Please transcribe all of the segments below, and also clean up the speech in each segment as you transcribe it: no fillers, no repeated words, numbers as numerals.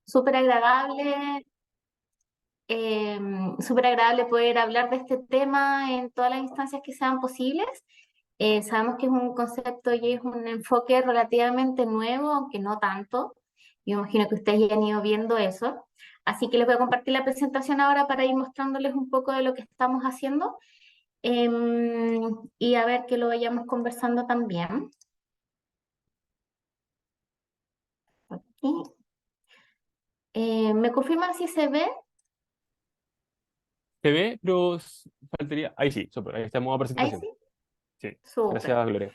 súper agradable, súper agradable poder hablar de este tema en todas las instancias que sean posibles. Sabemos que es un concepto y es un enfoque relativamente nuevo, aunque no tanto. Yo imagino que ustedes ya han ido viendo eso. Así que les voy a compartir la presentación ahora para ir mostrándoles un poco de lo que estamos haciendo, y a ver que lo vayamos conversando también. Aquí. ¿Me confirman si se ve? Se ve, pero faltaría. Ahí sí, súper, ahí está en modo Ahí presentación. sí. Sí, Súper. gracias, Gloria.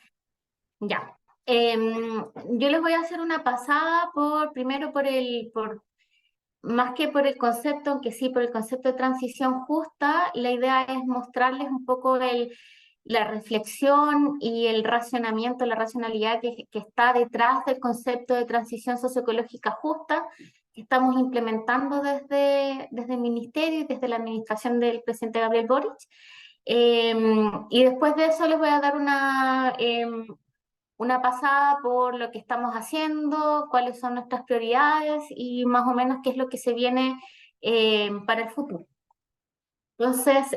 Ya. Yo les voy a hacer una pasada primero más que por el concepto, aunque sí por el concepto de transición justa. La idea es mostrarles un poco la reflexión y el racionamiento, la racionalidad que está detrás del concepto de transición socioecológica justa que estamos implementando desde el Ministerio y desde la administración del presidente Gabriel Boric. Y después de eso les voy a dar una pasada por lo que estamos haciendo, cuáles son nuestras prioridades y más o menos qué es lo que se viene para el futuro. Entonces,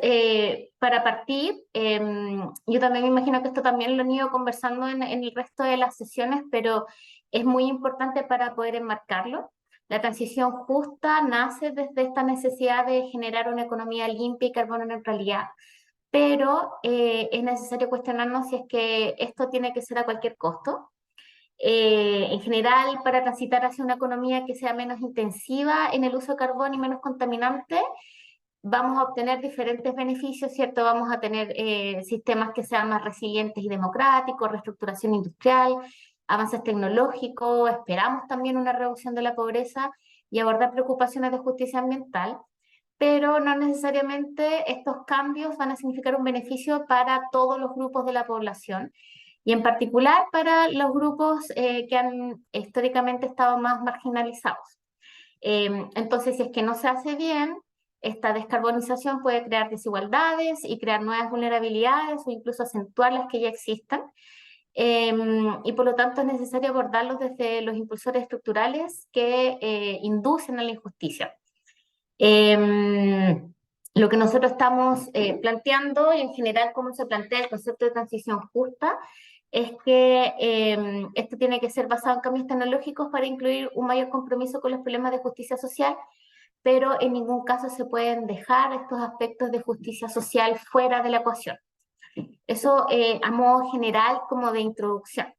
para partir, yo también me imagino que esto también lo han ido conversando en el resto de las sesiones, pero es muy importante para poder enmarcarlo. La transición justa nace desde esta necesidad de generar una economía limpia y carbono neutralidad, pero es necesario cuestionarnos si es que esto tiene que ser a cualquier costo. En general, para transitar hacia una economía que sea menos intensiva en el uso de carbón y menos contaminante, vamos a obtener diferentes beneficios, ¿cierto? Vamos a tener sistemas que sean más resilientes y democráticos, reestructuración industrial, avances tecnológicos, esperamos también una reducción de la pobreza y abordar preocupaciones de justicia ambiental, pero no necesariamente estos cambios van a significar un beneficio para todos los grupos de la población y en particular para los grupos que han históricamente estado más marginalizados. Entonces, si es que no se hace bien, esta descarbonización puede crear desigualdades y crear nuevas vulnerabilidades o incluso acentuar las que ya existan. Y por lo tanto es necesario abordarlos desde los impulsores estructurales que inducen a la injusticia. Lo que nosotros estamos planteando y en general cómo se plantea el concepto de transición justa es que esto tiene que ser basado en cambios tecnológicos para incluir un mayor compromiso con los problemas de justicia social, pero en ningún caso se pueden dejar estos aspectos de justicia social fuera de la ecuación. Eso a modo general como de introducción.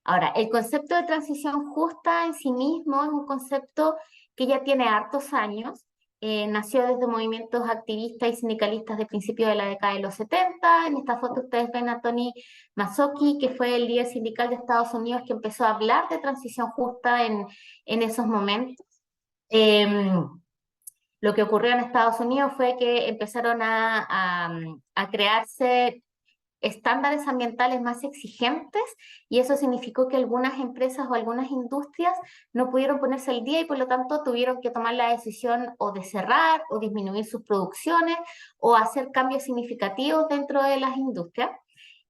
Ahora, el concepto de transición justa en sí mismo es un concepto que ya tiene hartos años. Nació desde movimientos activistas y sindicalistas de principios de la década de los 70. En esta foto ustedes ven a Tony Mazzocchi, que fue el líder sindical de Estados Unidos que empezó a hablar de transición justa en esos momentos. Lo que ocurrió en Estados Unidos fue que empezaron a crearse estándares ambientales más exigentes y eso significó que algunas empresas o algunas industrias no pudieron ponerse al día y por lo tanto tuvieron que tomar la decisión o de cerrar o disminuir sus producciones o hacer cambios significativos dentro de las industrias.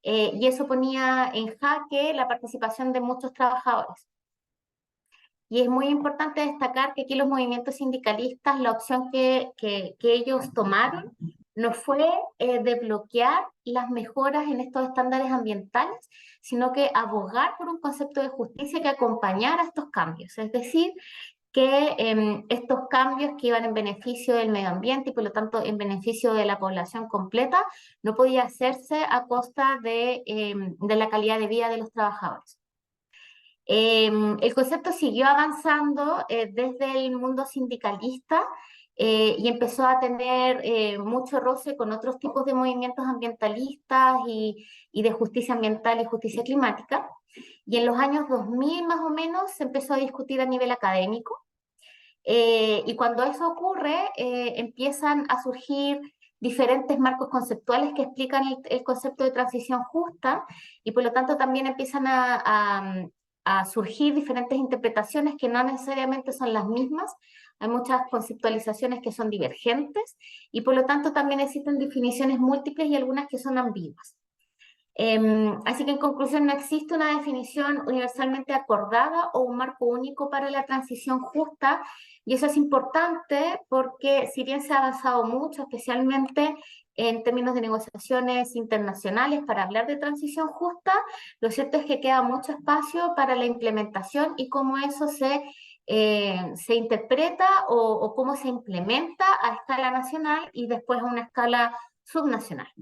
Y eso ponía en jaque la participación de muchos trabajadores. Y es muy importante destacar que aquí los movimientos sindicalistas, la opción que ellos tomaron no fue de bloquear las mejoras en estos estándares ambientales, sino que abogar por un concepto de justicia que acompañara estos cambios. Es decir, que estos cambios que iban en beneficio del medio ambiente y por lo tanto en beneficio de la población completa, no podía hacerse a costa de la calidad de vida de los trabajadores. El concepto siguió avanzando desde el mundo sindicalista y empezó a tener mucho roce con otros tipos de movimientos ambientalistas y de justicia ambiental y justicia climática. Y en los años 2000 más o menos se empezó a discutir a nivel académico. Y cuando eso ocurre, empiezan a surgir diferentes marcos conceptuales que explican el concepto de transición justa y por lo tanto también empiezan a surgir diferentes interpretaciones que no necesariamente son las mismas. Hay muchas conceptualizaciones que son divergentes y por lo tanto también existen definiciones múltiples y algunas que son ambiguas. Así que en conclusión no existe una definición universalmente acordada o un marco único para la transición justa, y eso es importante porque si bien se ha avanzado mucho, especialmente en términos de negociaciones internacionales para hablar de transición justa, lo cierto es que queda mucho espacio para la implementación y cómo eso se interpreta o cómo se implementa a escala nacional y después a una escala subnacional.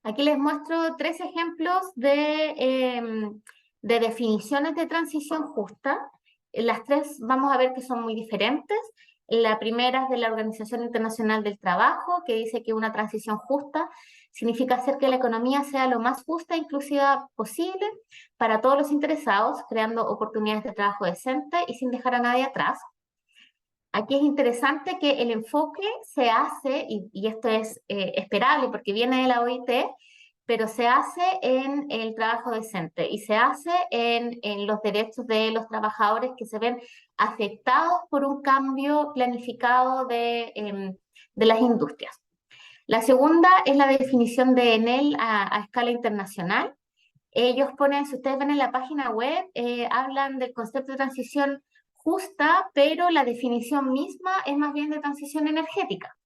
Aquí les muestro 3 ejemplos de definiciones de transición justa. Las 3 vamos a ver que son muy diferentes. La primera es de la Organización Internacional del Trabajo, que dice que una transición justa significa hacer que la economía sea lo más justa e inclusiva posible para todos los interesados, creando oportunidades de trabajo decente y sin dejar a nadie atrás. Aquí es interesante que el enfoque se hace, y esto es esperable porque viene de la OIT, pero se hace en el trabajo decente y se hace en los derechos de los trabajadores que se ven afectados por un cambio planificado de las industrias. La segunda es la definición de Enel a escala internacional. Ellos ponen, si ustedes ven en la página web, hablan del concepto de transición justa, pero la definición misma es más bien de transición energética.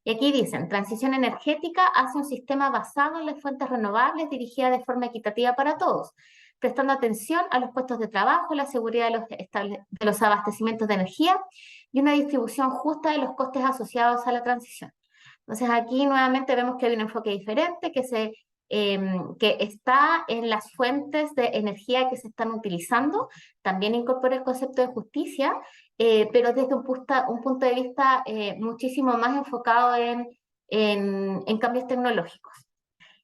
Y aquí dicen, transición energética hace un sistema basado en las fuentes renovables dirigida de forma equitativa para todos, prestando atención a los puestos de trabajo, la seguridad de los abastecimientos de energía y una distribución justa de los costes asociados a la transición. Entonces aquí nuevamente vemos que hay un enfoque diferente que está en las fuentes de energía que se están utilizando. También incorpora el concepto de justicia, pero desde un punto de vista muchísimo más enfocado en cambios tecnológicos.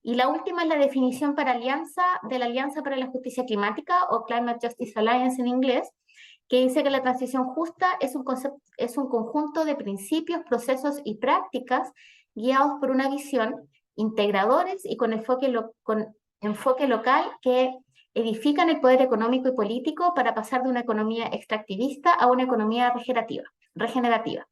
Y la última es la definición de la Alianza para la Justicia Climática, o Climate Justice Alliance en inglés, que dice que la transición justa es un conjunto de principios, procesos y prácticas guiados por una visión, integradores y con enfoque local que edifican el poder económico y político para pasar de una economía extractivista a una economía regenerativa.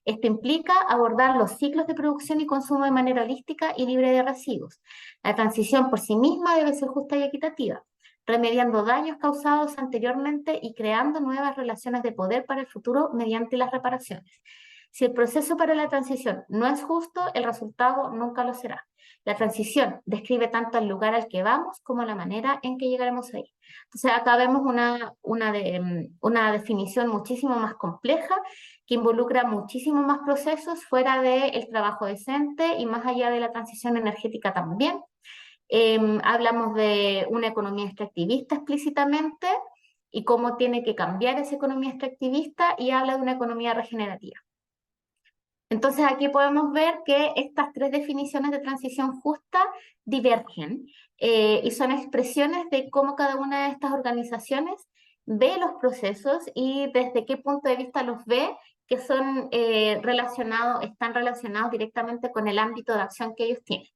Esto implica abordar los ciclos de producción y consumo de manera holística y libre de residuos. La transición por sí misma debe ser justa y equitativa, remediando daños causados anteriormente y creando nuevas relaciones de poder para el futuro mediante las reparaciones. Si el proceso para la transición no es justo, el resultado nunca lo será. La transición describe tanto el lugar al que vamos como la manera en que llegaremos ahí. Entonces acá vemos una definición muchísimo más compleja que involucra muchísimo más procesos fuera del trabajo decente y más allá de la transición energética también. Hablamos de una economía extractivista explícitamente y cómo tiene que cambiar esa economía extractivista, y habla de una economía regenerativa. Entonces aquí podemos ver que estas 3 definiciones de transición justa divergen y son expresiones de cómo cada una de estas organizaciones ve los procesos y desde qué punto de vista los ve, que están relacionados directamente con el ámbito de acción que ellos tienen.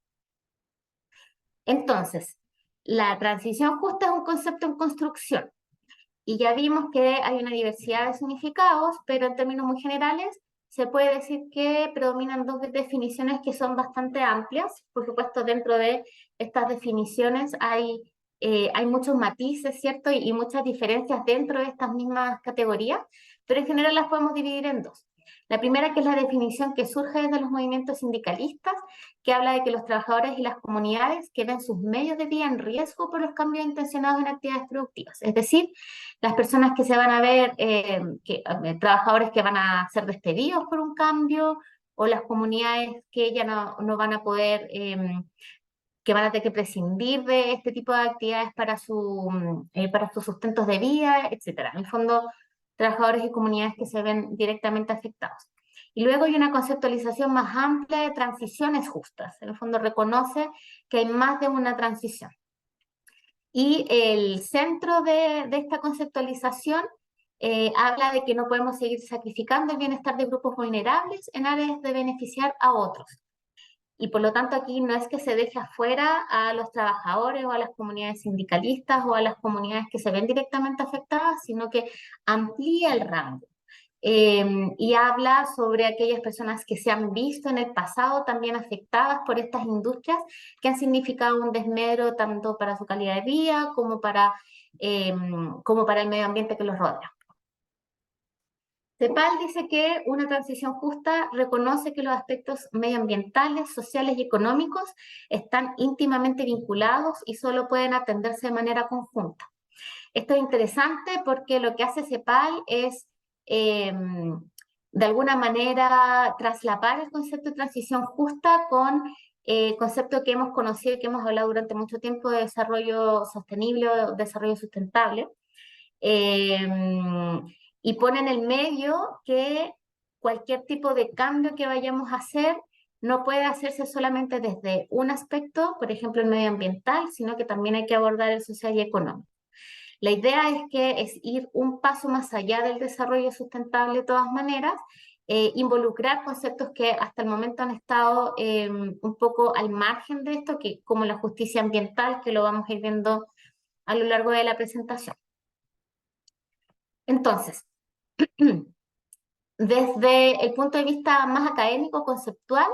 Entonces, la transición justa es un concepto en construcción y ya vimos que hay una diversidad de significados, pero en términos muy generales se puede decir que predominan 2 definiciones que son bastante amplias. Por supuesto, dentro de estas definiciones hay muchos matices, ¿cierto? Y muchas diferencias dentro de estas mismas categorías, pero en general las podemos dividir en 2. La primera, que es la definición que surge desde los movimientos sindicalistas, que habla de que los trabajadores y las comunidades que ven sus medios de vida en riesgo por los cambios intencionados en actividades productivas. Es decir, las personas que se van a ver, trabajadores que van a ser despedidos por un cambio, o las comunidades que ya no van a poder, que van a tener que prescindir de este tipo de actividades para sus sustentos de vida, etc. En el fondo, trabajadores y comunidades que se ven directamente afectados. Y luego hay una conceptualización más amplia de transiciones justas. En el fondo reconoce que hay más de una transición. Y el centro de esta conceptualización habla de que no podemos seguir sacrificando el bienestar de grupos vulnerables en áreas de beneficiar a otros. Y por lo tanto aquí no es que se deje afuera a los trabajadores o a las comunidades sindicalistas o a las comunidades que se ven directamente afectadas, sino que amplía el rango. y habla sobre aquellas personas que se han visto en el pasado también afectadas por estas industrias que han significado un desmedro tanto para su calidad de vida como para el medio ambiente que los rodea. CEPAL dice que una transición justa reconoce que los aspectos medioambientales, sociales y económicos están íntimamente vinculados y solo pueden atenderse de manera conjunta. Esto es interesante porque lo que hace CEPAL es, de alguna manera, traslapar el concepto de transición justa con el concepto que hemos conocido y que hemos hablado durante mucho tiempo de desarrollo sostenible o desarrollo sustentable. Y pone en el medio que cualquier tipo de cambio que vayamos a hacer no puede hacerse solamente desde un aspecto, por ejemplo el medioambiental, sino que también hay que abordar el social y económico. La idea es ir un paso más allá del desarrollo sustentable de todas maneras, involucrar conceptos que hasta el momento han estado un poco al margen de esto, que, como la justicia ambiental, que lo vamos a ir viendo a lo largo de la presentación. Entonces, desde el punto de vista más académico, conceptual,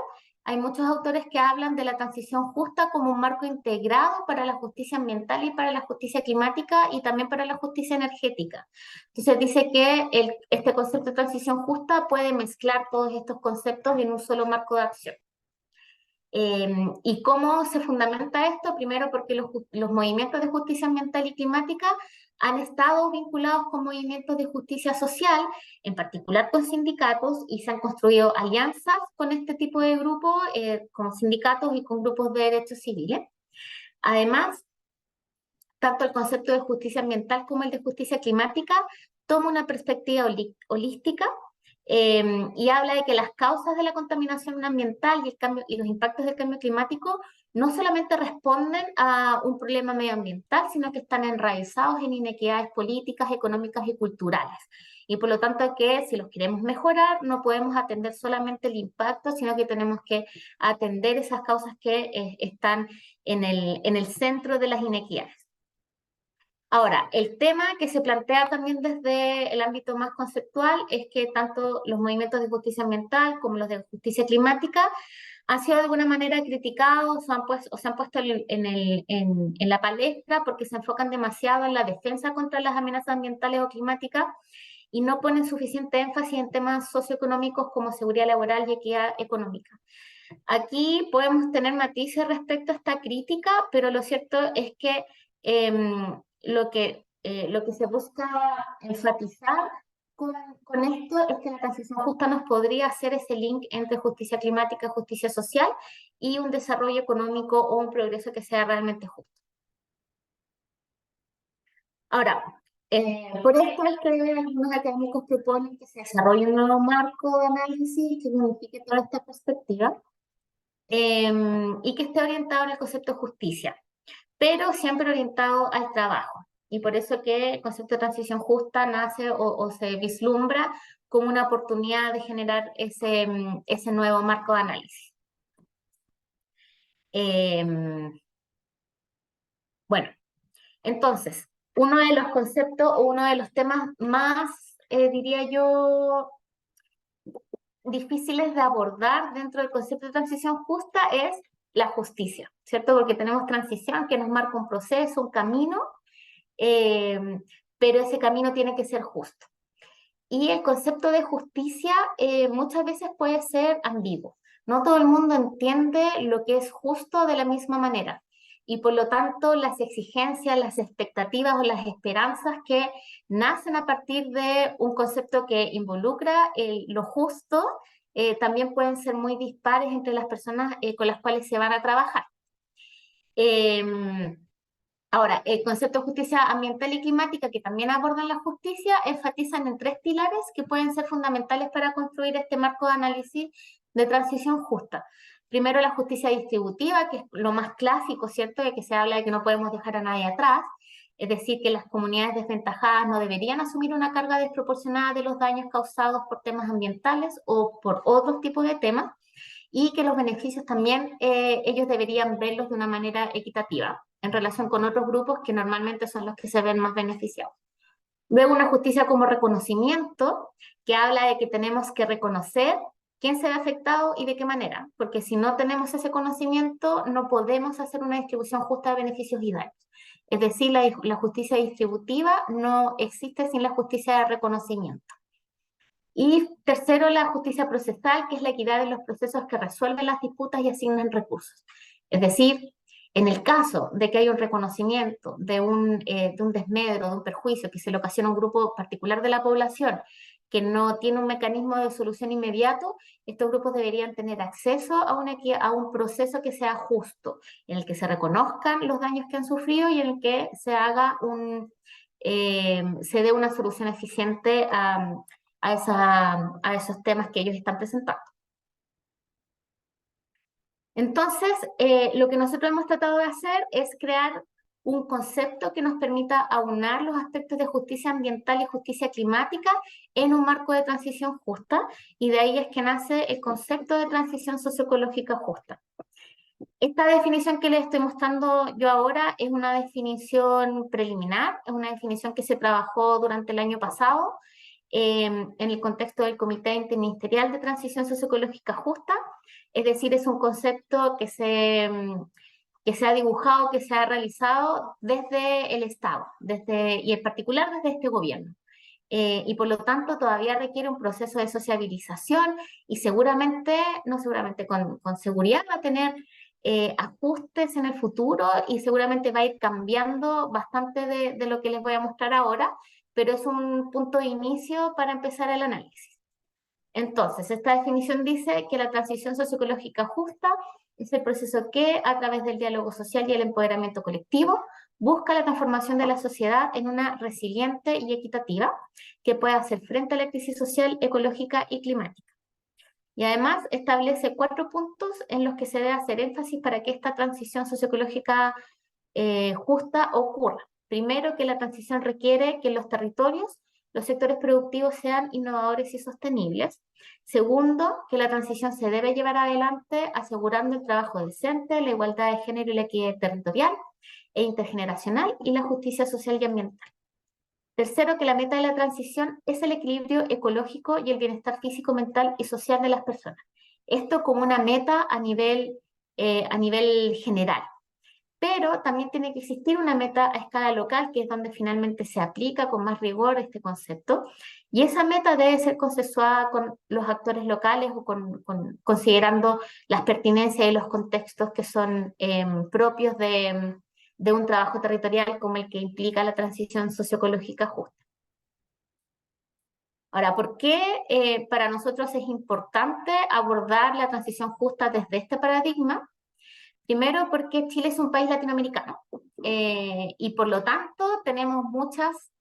hay muchos autores que hablan de la transición justa como un marco integrado para la justicia ambiental y para la justicia climática y también para la justicia energética. Entonces dice que este concepto de transición justa puede mezclar todos estos conceptos en un solo marco de acción. ¿Y cómo se fundamenta esto? Primero porque los movimientos de justicia ambiental y climática han estado vinculados con movimientos de justicia social, en particular con sindicatos, y se han construido alianzas con este tipo de grupos, con sindicatos y con grupos de derechos civiles. Además, tanto el concepto de justicia ambiental como el de justicia climática toma una perspectiva holística y habla de que las causas de la contaminación ambiental y los impactos del cambio climático no solamente responden a un problema medioambiental, sino que están enraizados en inequidades políticas, económicas y culturales. Y por lo tanto que si los queremos mejorar, no podemos atender solamente el impacto, sino que tenemos que atender esas causas que están en el centro de las inequidades. Ahora, el tema que se plantea también desde el ámbito más conceptual es que tanto los movimientos de justicia ambiental como los de justicia climática han sido de alguna manera criticados o se han puesto en la palestra porque se enfocan demasiado en la defensa contra las amenazas ambientales o climáticas y no ponen suficiente énfasis en temas socioeconómicos como seguridad laboral y equidad económica. Aquí podemos tener matices respecto a esta crítica, pero lo cierto es que lo que se busca enfatizar con esto es que la transición justa nos podría hacer ese link entre justicia climática y justicia social y un desarrollo económico o un progreso que sea realmente justo. Ahora, por esto es que algunos académicos proponen que se desarrolle un nuevo marco de análisis que unifique toda esta perspectiva y que esté orientado en el concepto de justicia, pero siempre orientado al trabajo. Y por eso que el concepto de transición justa nace o se vislumbra como una oportunidad de generar ese nuevo marco de análisis. Bueno, entonces, uno de los conceptos o uno de los temas más, diría yo, difíciles de abordar dentro del concepto de transición justa es la justicia, ¿cierto? Porque tenemos transición que nos marca un proceso, un camino, pero ese camino tiene que ser justo. Y el concepto de justicia muchas veces puede ser ambiguo. No todo el mundo entiende lo que es justo de la misma manera. Y por lo tanto, las exigencias, las expectativas o las esperanzas que nacen a partir de un concepto que involucra lo justo también pueden ser muy dispares entre las personas con las cuales se van a trabajar. Ahora, el concepto de justicia ambiental y climática, que también abordan la justicia, enfatizan en tres pilares que pueden ser fundamentales para construir este marco de análisis de transición justa. Primero, la justicia distributiva, que es lo más clásico, ¿cierto? De que se habla de que no podemos dejar a nadie atrás, es decir, que las comunidades desventajadas no deberían asumir una carga desproporcionada de los daños causados por temas ambientales o por otros tipos de temas, y que los beneficios también ellos deberían verlos de una manera equitativa en relación con otros grupos que normalmente son los que se ven más beneficiados. Luego una justicia como reconocimiento, que habla de que tenemos que reconocer quién se ve afectado y de qué manera, porque si no tenemos ese conocimiento no podemos hacer una distribución justa de beneficios y daños. Es decir, la justicia distributiva no existe sin la justicia de reconocimiento. Y tercero, la justicia procesal, que es la equidad en los procesos que resuelven las disputas y asignan recursos. Es decir, en el caso de que haya un reconocimiento de un desmedro, de un perjuicio que se le ocasiona a un grupo particular de la población que no tiene un mecanismo de solución inmediato, estos grupos deberían tener acceso a un proceso que sea justo, en el que se reconozcan los daños que han sufrido y en el que se haga se dé una solución eficiente a esos temas que ellos están presentando. Entonces, lo que nosotros hemos tratado de hacer es crear un concepto que nos permita aunar los aspectos de justicia ambiental y justicia climática en un marco de transición justa, y de ahí es que nace el concepto de transición socioecológica justa. Esta definición que les estoy mostrando yo ahora es una definición preliminar, es una definición que se trabajó durante el año pasado en el contexto del Comité Interministerial de Transición Socioecológica Justa, es decir, es un concepto que se ha dibujado, que se ha realizado desde el Estado, y en particular desde este gobierno. Y por lo tanto todavía requiere un proceso de sociabilización y seguramente, no seguramente, con seguridad va a tener ajustes en el futuro y seguramente va a ir cambiando bastante de lo que les voy a mostrar ahora, pero es un punto de inicio para empezar el análisis. Entonces, esta definición dice que la transición socioecológica justa es el proceso que, a través del diálogo social y el empoderamiento colectivo, busca la transformación de la sociedad en una resiliente y equitativa que pueda hacer frente a la crisis social, ecológica y climática. Y además establece 4 puntos en los que se debe hacer énfasis para que esta transición socioecológica justa ocurra. Primero, que la transición requiere que en los territorios los sectores productivos sean innovadores y sostenibles. Segundo, que la transición se debe llevar adelante asegurando el trabajo decente, la igualdad de género y la equidad territorial e intergeneracional y la justicia social y ambiental. Tercero, que la meta de la transición es el equilibrio ecológico y el bienestar físico, mental y social de las personas. Esto como una meta a nivel general. Pero también tiene que existir una meta a escala local, que es donde finalmente se aplica con más rigor este concepto. Y esa meta debe ser consensuada con los actores locales o considerando las pertinencias y los contextos que son propios de un trabajo territorial como el que implica la transición socioecológica justa. Ahora, ¿por qué para nosotros es importante abordar la transición justa desde este paradigma? Primero, porque Chile es un país latinoamericano y por lo tanto tenemos muchas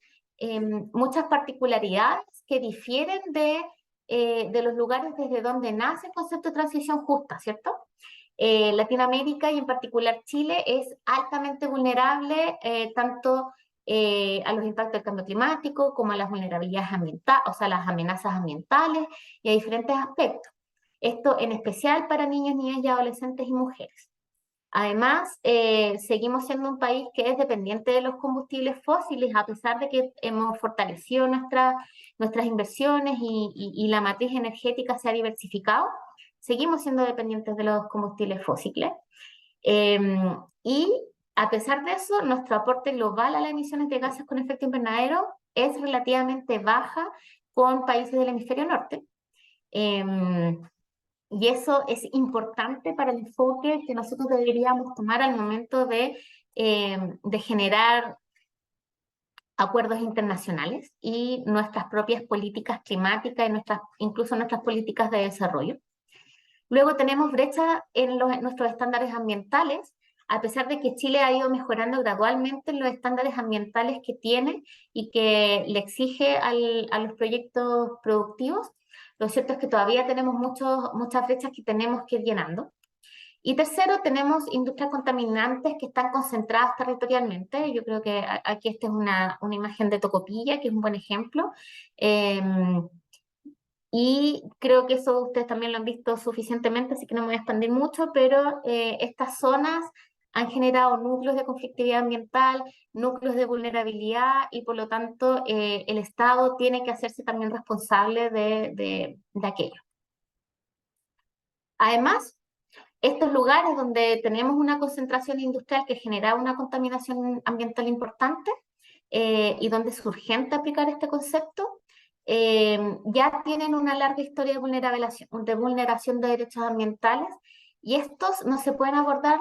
particularidades que difieren de los lugares desde donde nace el concepto de transición justa, ¿cierto? Latinoamérica y en particular Chile es altamente vulnerable tanto a los impactos del cambio climático como a las vulnerabilidades ambientales, o sea, las amenazas ambientales y a diferentes aspectos. Esto en especial para niños, niñas y adolescentes y mujeres. Además, seguimos siendo un país que es dependiente de los combustibles fósiles, a pesar de que hemos fortalecido nuestras inversiones y la matriz energética se ha diversificado, seguimos siendo dependientes de los combustibles fósiles. Y a pesar de eso, nuestro aporte global a las emisiones de gases con efecto invernadero es relativamente baja con países del hemisferio norte. Y eso es importante para el enfoque que nosotros deberíamos tomar al momento de generar acuerdos internacionales y nuestras propias políticas climáticas y incluso nuestras políticas de desarrollo. Luego tenemos brecha en nuestros estándares ambientales, a pesar de que Chile ha ido mejorando gradualmente en los estándares ambientales que tiene y que le exige a los proyectos productivos. Lo cierto es que todavía tenemos muchas brechas que tenemos que ir llenando. Y tercero, tenemos industrias contaminantes que están concentradas territorialmente. Yo creo que aquí esta es una imagen de Tocopilla, que es un buen ejemplo. Y creo que eso ustedes también lo han visto suficientemente, así que no me voy a expandir mucho, pero estas zonas han generado núcleos de conflictividad ambiental, núcleos de vulnerabilidad y por lo tanto el Estado tiene que hacerse también responsable de aquello. Además, estos lugares donde tenemos una concentración industrial que genera una contaminación ambiental importante y donde es urgente aplicar este concepto, ya tienen una larga historia de vulneración de derechos ambientales y estos no se pueden abordar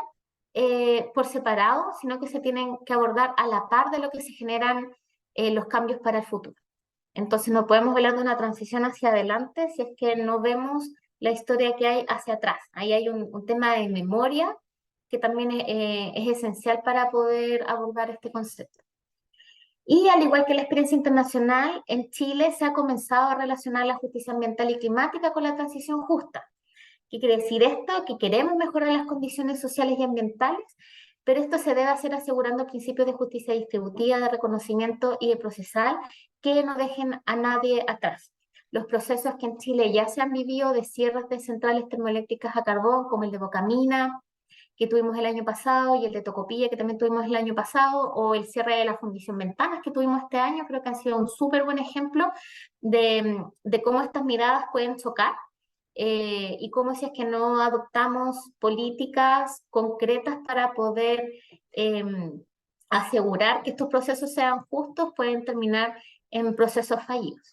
por separado, sino que se tienen que abordar a la par de lo que se generan los cambios para el futuro. Entonces no podemos hablar de una transición hacia adelante si es que no vemos la historia que hay hacia atrás. Ahí hay un tema de memoria que también es esencial para poder abordar este concepto. Y al igual que la experiencia internacional, en Chile se ha comenzado a relacionar la justicia ambiental y climática con la transición justa. ¿Qué quiere decir esto? Que queremos mejorar las condiciones sociales y ambientales, pero esto se debe hacer asegurando principios de justicia distributiva, de reconocimiento y de procesal que no dejen a nadie atrás. Los procesos que en Chile ya se han vivido de cierres de centrales termoeléctricas a carbón, como el de Bocamina, que tuvimos el año pasado, y el de Tocopilla, que también tuvimos el año pasado, o el cierre de la Fundición Ventanas, que tuvimos este año, creo que han sido un súper buen ejemplo de cómo estas miradas pueden chocar y cómo si es que no adoptamos políticas concretas para poder eh, asegurar que estos procesos sean justos, pueden terminar en procesos fallidos.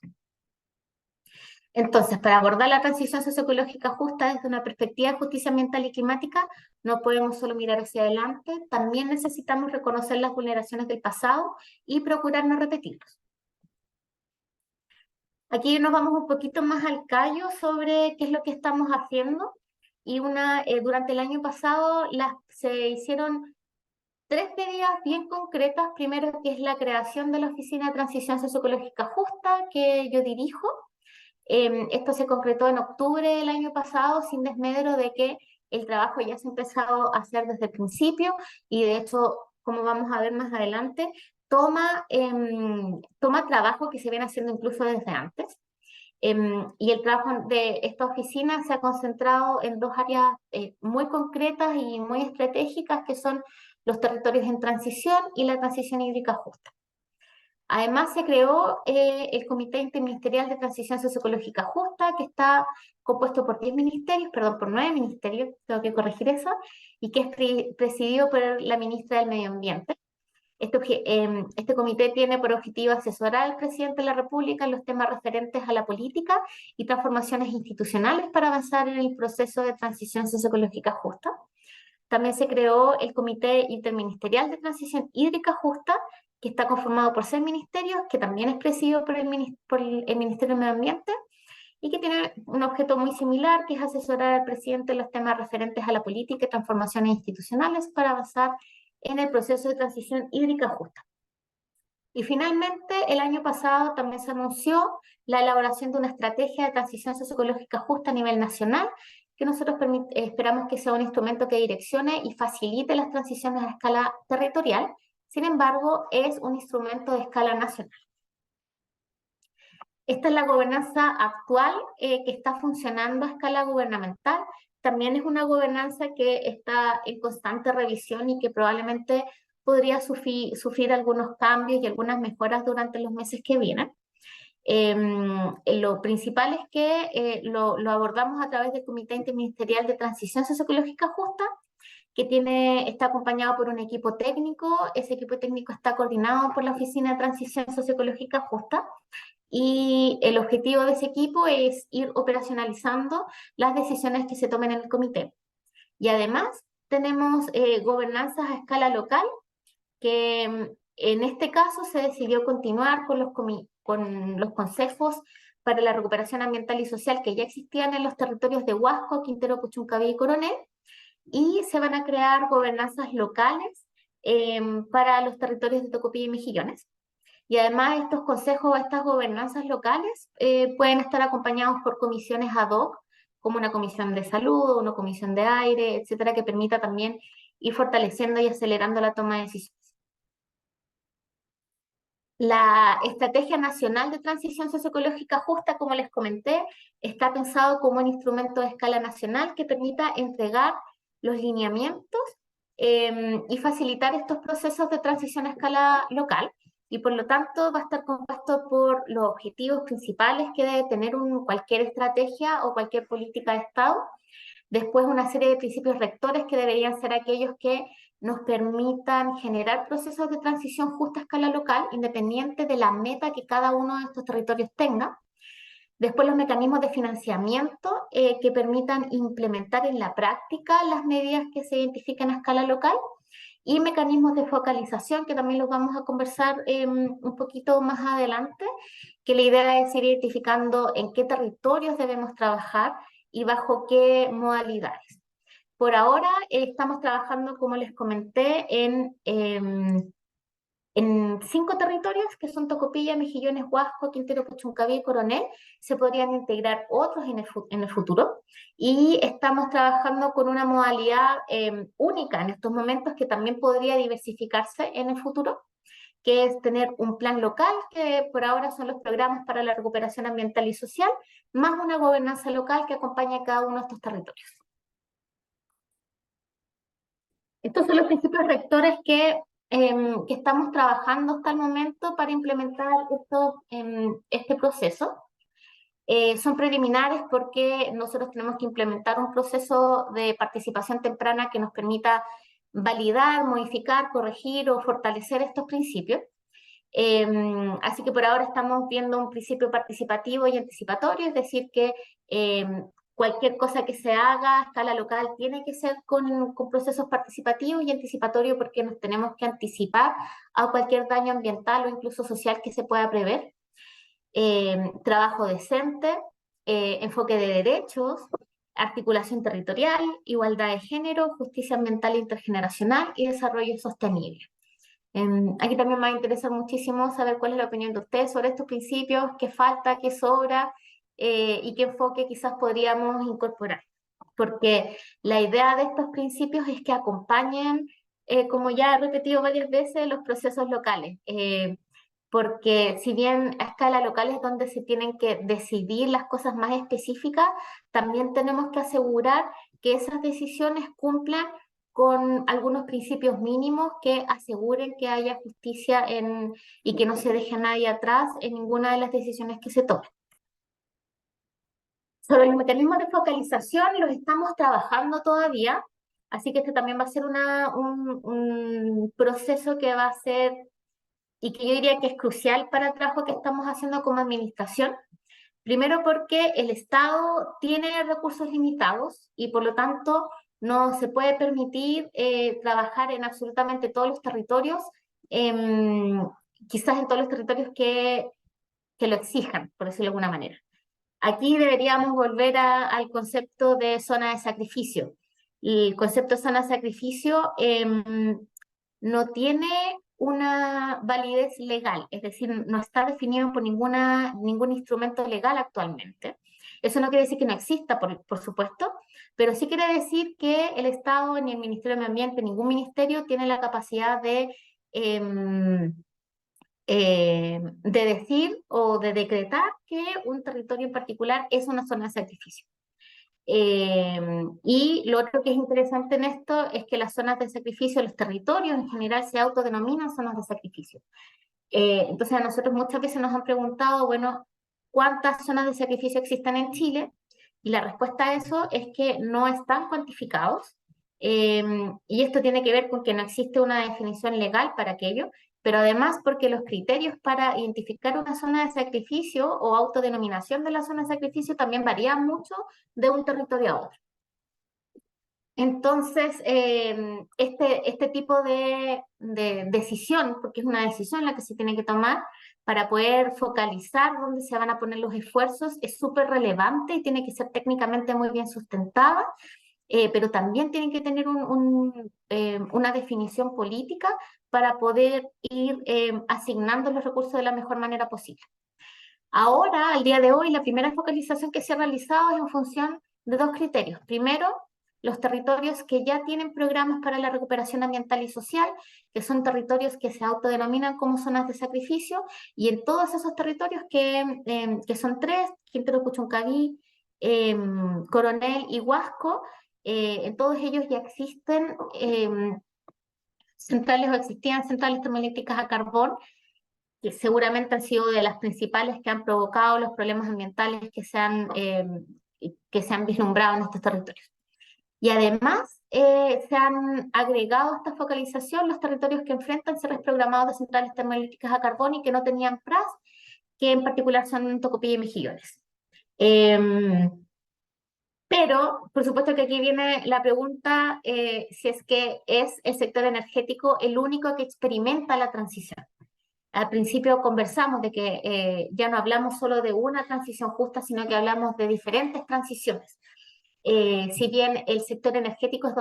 Entonces, para abordar la transición socioecológica justa desde una perspectiva de justicia ambiental y climática, no podemos solo mirar hacia adelante, también necesitamos reconocer las vulneraciones del pasado y procurar no repetirlos. Aquí nos vamos un poquito más al callo sobre qué es lo que estamos haciendo. Y durante el año pasado se hicieron 3 medidas bien concretas. Primero, que es la creación de la Oficina de Transición Socioecológica Justa, que yo dirijo. Esto se concretó en octubre del año pasado, sin desmedro de que el trabajo ya se ha empezado a hacer desde el principio y de hecho, como vamos a ver más adelante, toma trabajo que se viene haciendo incluso desde antes. Y el trabajo de esta oficina se ha concentrado en 2 áreas muy concretas y muy estratégicas, que son los territorios en transición y la transición hídrica justa. Además, se creó el Comité Interministerial de Transición Socioecológica Justa, que está compuesto por 10 ministerios, perdón, por 9 ministerios, tengo que corregir eso, y que es presidido por la ministra del Medio Ambiente. Este comité tiene por objetivo asesorar al presidente de la República en los temas referentes a la política y transformaciones institucionales para avanzar en el proceso de transición socioecológica justa. También se creó el Comité Interministerial de Transición Hídrica Justa, que está conformado por 6 ministerios, que también es presidido por el Ministerio de Medio Ambiente, y que tiene un objeto muy similar, que es asesorar al presidente en los temas referentes a la política y transformaciones institucionales para avanzar en el proceso de transición hídrica justa. Y finalmente, el año pasado también se anunció la elaboración de una estrategia de transición socioecológica justa a nivel nacional, que nosotros esperamos que sea un instrumento que direccione y facilite las transiciones a escala territorial. Sin embargo, es un instrumento de escala nacional. Esta es la gobernanza actual que está funcionando a escala gubernamental. También es una gobernanza que está en constante revisión y que probablemente podría sufrir algunos cambios y algunas mejoras durante los meses que vienen. Lo principal es que lo abordamos a través del Comité Interministerial de Transición Socioecológica Justa, que está acompañado por un equipo técnico. Ese equipo técnico está coordinado por la Oficina de Transición Socioecológica Justa, y el objetivo de ese equipo es ir operacionalizando las decisiones que se tomen en el comité. Y además tenemos gobernanzas a escala local, que en este caso se decidió continuar con los consejos para la recuperación ambiental y social que ya existían en los territorios de Huasco, Quintero, Puchuncaví y Coronel, y se van a crear gobernanzas locales para los territorios de Tocopilla y Mejillones. Y además estos consejos, estas gobernanzas locales pueden estar acompañados por comisiones ad hoc, como una comisión de salud, una comisión de aire, etcétera, que permita también ir fortaleciendo y acelerando la toma de decisiones. La Estrategia Nacional de Transición Socioecológica Justa, como les comenté, está pensado como un instrumento de escala nacional que permita entregar los lineamientos y facilitar estos procesos de transición a escala local. Y por lo tanto va a estar compuesto por los objetivos principales que debe tener cualquier estrategia o cualquier política de Estado. Después una serie de principios rectores que deberían ser aquellos que nos permitan generar procesos de transición justa a escala local, independiente de la meta que cada uno de estos territorios tenga. Después los mecanismos de financiamiento que permitan implementar en la práctica las medidas que se identifiquen a escala local y mecanismos de focalización que también los vamos a conversar un poquito más adelante, que la idea es ir identificando en qué territorios debemos trabajar y bajo qué modalidades. Por ahora estamos trabajando, como les comenté, en 5 territorios, que son Tocopilla, Mejillones, Huasco, Quintero, Puchuncaví y Coronel. Se podrían integrar otros en el futuro. Y estamos trabajando con una modalidad única en estos momentos que también podría diversificarse en el futuro, que es tener un plan local, que por ahora son los programas para la recuperación ambiental y social, más una gobernanza local que acompaña a cada uno de estos territorios. Estos son los principios rectores que estamos trabajando hasta el momento para implementar este proceso. Son preliminares porque nosotros tenemos que implementar un proceso de participación temprana que nos permita validar, modificar, corregir o fortalecer estos principios. Así que por ahora estamos viendo un principio participativo y anticipatorio, es decir, que cualquier cosa que se haga a escala local tiene que ser con procesos participativos y anticipatorios porque nos tenemos que anticipar a cualquier daño ambiental o incluso social que se pueda prever. Trabajo decente, enfoque de derechos, articulación territorial, igualdad de género, justicia ambiental intergeneracional y desarrollo sostenible. Aquí también me va a interesar muchísimo saber cuál es la opinión de ustedes sobre estos principios, qué falta, qué sobra y qué enfoque quizás podríamos incorporar. Porque la idea de estos principios es que acompañen, como ya he repetido varias veces, los procesos locales. Porque si bien a escala local es donde se tienen que decidir las cosas más específicas, también tenemos que asegurar que esas decisiones cumplan con algunos principios mínimos que aseguren que haya justicia y que no se deje a nadie atrás en ninguna de las decisiones que se tomen. Sobre los mecanismos de focalización los estamos trabajando todavía, así que este también va a ser un proceso que va a ser y que yo diría que es crucial para el trabajo que estamos haciendo como administración. Primero porque el Estado tiene recursos limitados y por lo tanto no se puede permitir trabajar en absolutamente todos los territorios, quizás en todos los territorios que lo exijan, por decirlo de alguna manera. Aquí deberíamos volver al concepto de zona de sacrificio. El concepto de zona de sacrificio no tiene una validez legal, es decir, no está definido por ningún instrumento legal actualmente. Eso no quiere decir que no exista, por supuesto, pero sí quiere decir que el Estado, ni el Ministerio de Medio Ambiente, ningún ministerio tiene la capacidad de decir o de decretar que un territorio en particular es una zona de sacrificio. Y lo otro que es interesante en esto es que las zonas de sacrificio, los territorios en general se autodenominan zonas de sacrificio. Entonces a nosotros muchas veces nos han preguntado, bueno, ¿cuántas zonas de sacrificio existen en Chile? Y la respuesta a eso es que no están cuantificados. Y esto tiene que ver con que no existe una definición legal para aquello, pero además porque los criterios para identificar una zona de sacrificio o autodenominación de la zona de sacrificio también varían mucho de un territorio a otro. Entonces, este tipo de decisión, porque es una decisión la que se tiene que tomar para poder focalizar dónde se van a poner los esfuerzos, es súper relevante y tiene que ser técnicamente muy bien sustentada, pero también tiene que tener una definición política para poder ir asignando los recursos de la mejor manera posible. Ahora, al día de hoy, la primera focalización que se ha realizado es en función de 2 criterios. Primero, los territorios que ya tienen programas para la recuperación ambiental y social, que son territorios que se autodenominan como zonas de sacrificio, y en todos esos territorios que son 3, Quintero Puchuncaví, Coronel y Huasco, En todos ellos ya existen centrales o existían centrales termoeléctricas a carbón, que seguramente han sido de las principales que han provocado los problemas ambientales que se han vislumbrado en estos territorios. Y además se han agregado a esta focalización los territorios que enfrentan cierres programados de centrales termoeléctricas a carbón y que no tenían PRAS, que en particular son Tocopilla y Mejillones. Pero, por supuesto que aquí viene la pregunta si es que es el sector energético el único que experimenta la transición. Al principio conversamos de que ya no hablamos solo de una transición justa, sino que hablamos de diferentes transiciones. Si bien el sector energético es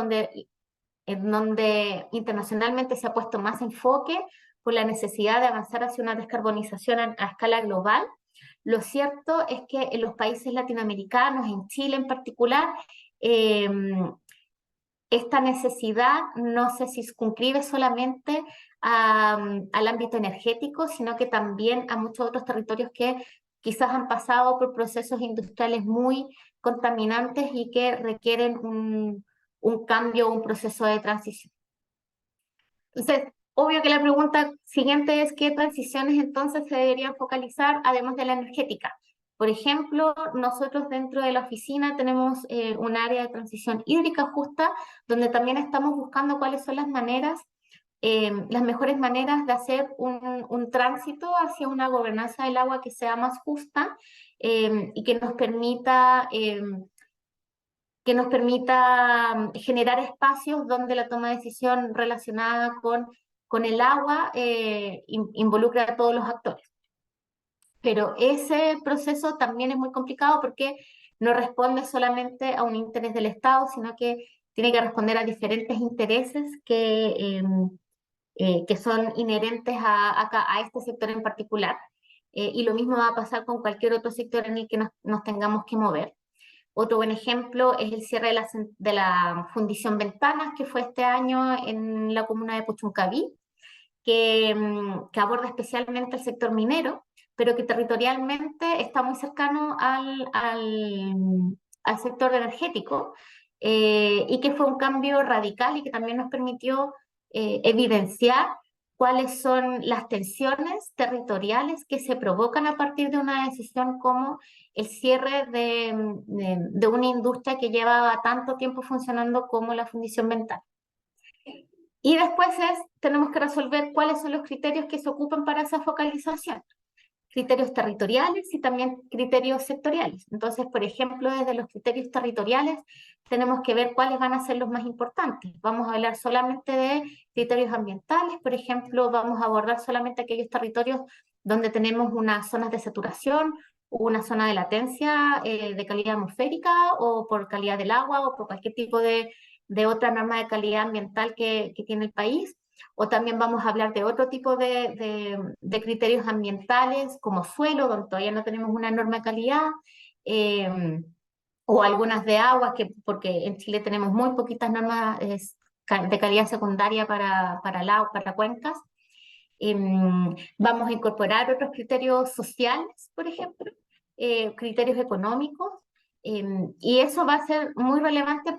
en donde internacionalmente se ha puesto más enfoque por la necesidad de avanzar hacia una descarbonización a escala global, lo cierto es que en los países latinoamericanos, en Chile en particular, eh, esta necesidad no se circunscribe solamente al ámbito energético, sino que también a muchos otros territorios que quizás han pasado por procesos industriales muy contaminantes y que requieren un cambio, un proceso de transición. Entonces, obvio que la pregunta siguiente es qué transiciones entonces se deberían focalizar además de la energética. Por ejemplo, nosotros dentro de la oficina tenemos un área de transición hídrica justa, donde también estamos buscando cuáles son las mejores maneras de hacer un tránsito hacia una gobernanza del agua que sea más justa y que nos permita generar espacios donde la toma de decisión relacionada con el agua involucre a todos los actores. Pero ese proceso también es muy complicado porque no responde solamente a un interés del Estado, sino que tiene que responder a diferentes intereses que son inherentes a este sector en particular. Y lo mismo va a pasar con cualquier otro sector en el que nos tengamos que mover. Otro buen ejemplo es el cierre de la Fundición Ventanas, que fue este año en la comuna de Puchuncaví, que aborda especialmente el sector minero, pero que territorialmente está muy cercano al sector energético, y que fue un cambio radical y que también nos permitió evidenciar cuáles son las tensiones territoriales que se provocan a partir de una decisión como el cierre de una industria que llevaba tanto tiempo funcionando como la Fundición Ventana. Y después tenemos que resolver cuáles son los criterios que se ocupan para esa focalización. Criterios territoriales y también criterios sectoriales. Entonces, por ejemplo, desde los criterios territoriales tenemos que ver cuáles van a ser los más importantes. Vamos a hablar solamente de criterios ambientales, por ejemplo, vamos a abordar solamente aquellos territorios donde tenemos unas zonas de saturación, una zona de latencia de calidad atmosférica o por calidad del agua o por cualquier tipo de otra norma de calidad ambiental que tiene el país. O también vamos a hablar de otro tipo de criterios ambientales como suelo, donde todavía no tenemos una norma de calidad, o algunas de aguas, porque en Chile tenemos muy poquitas normas de calidad secundaria para cuencas. Vamos a incorporar otros criterios sociales, por ejemplo, criterios económicos, y eso va a ser muy relevante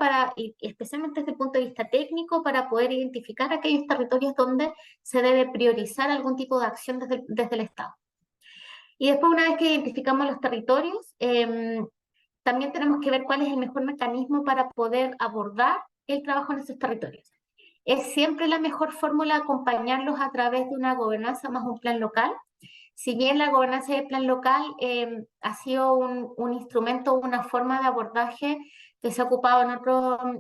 especialmente desde el punto de vista técnico, para poder identificar aquellos territorios donde se debe priorizar algún tipo de acción desde el Estado. Y después, una vez que identificamos los territorios, también tenemos que ver cuál es el mejor mecanismo para poder abordar el trabajo en esos territorios. Es siempre la mejor fórmula acompañarlos a través de una gobernanza más un plan local. Si bien la gobernanza de plan local ha sido un instrumento, una forma de abordaje que se ha ocupado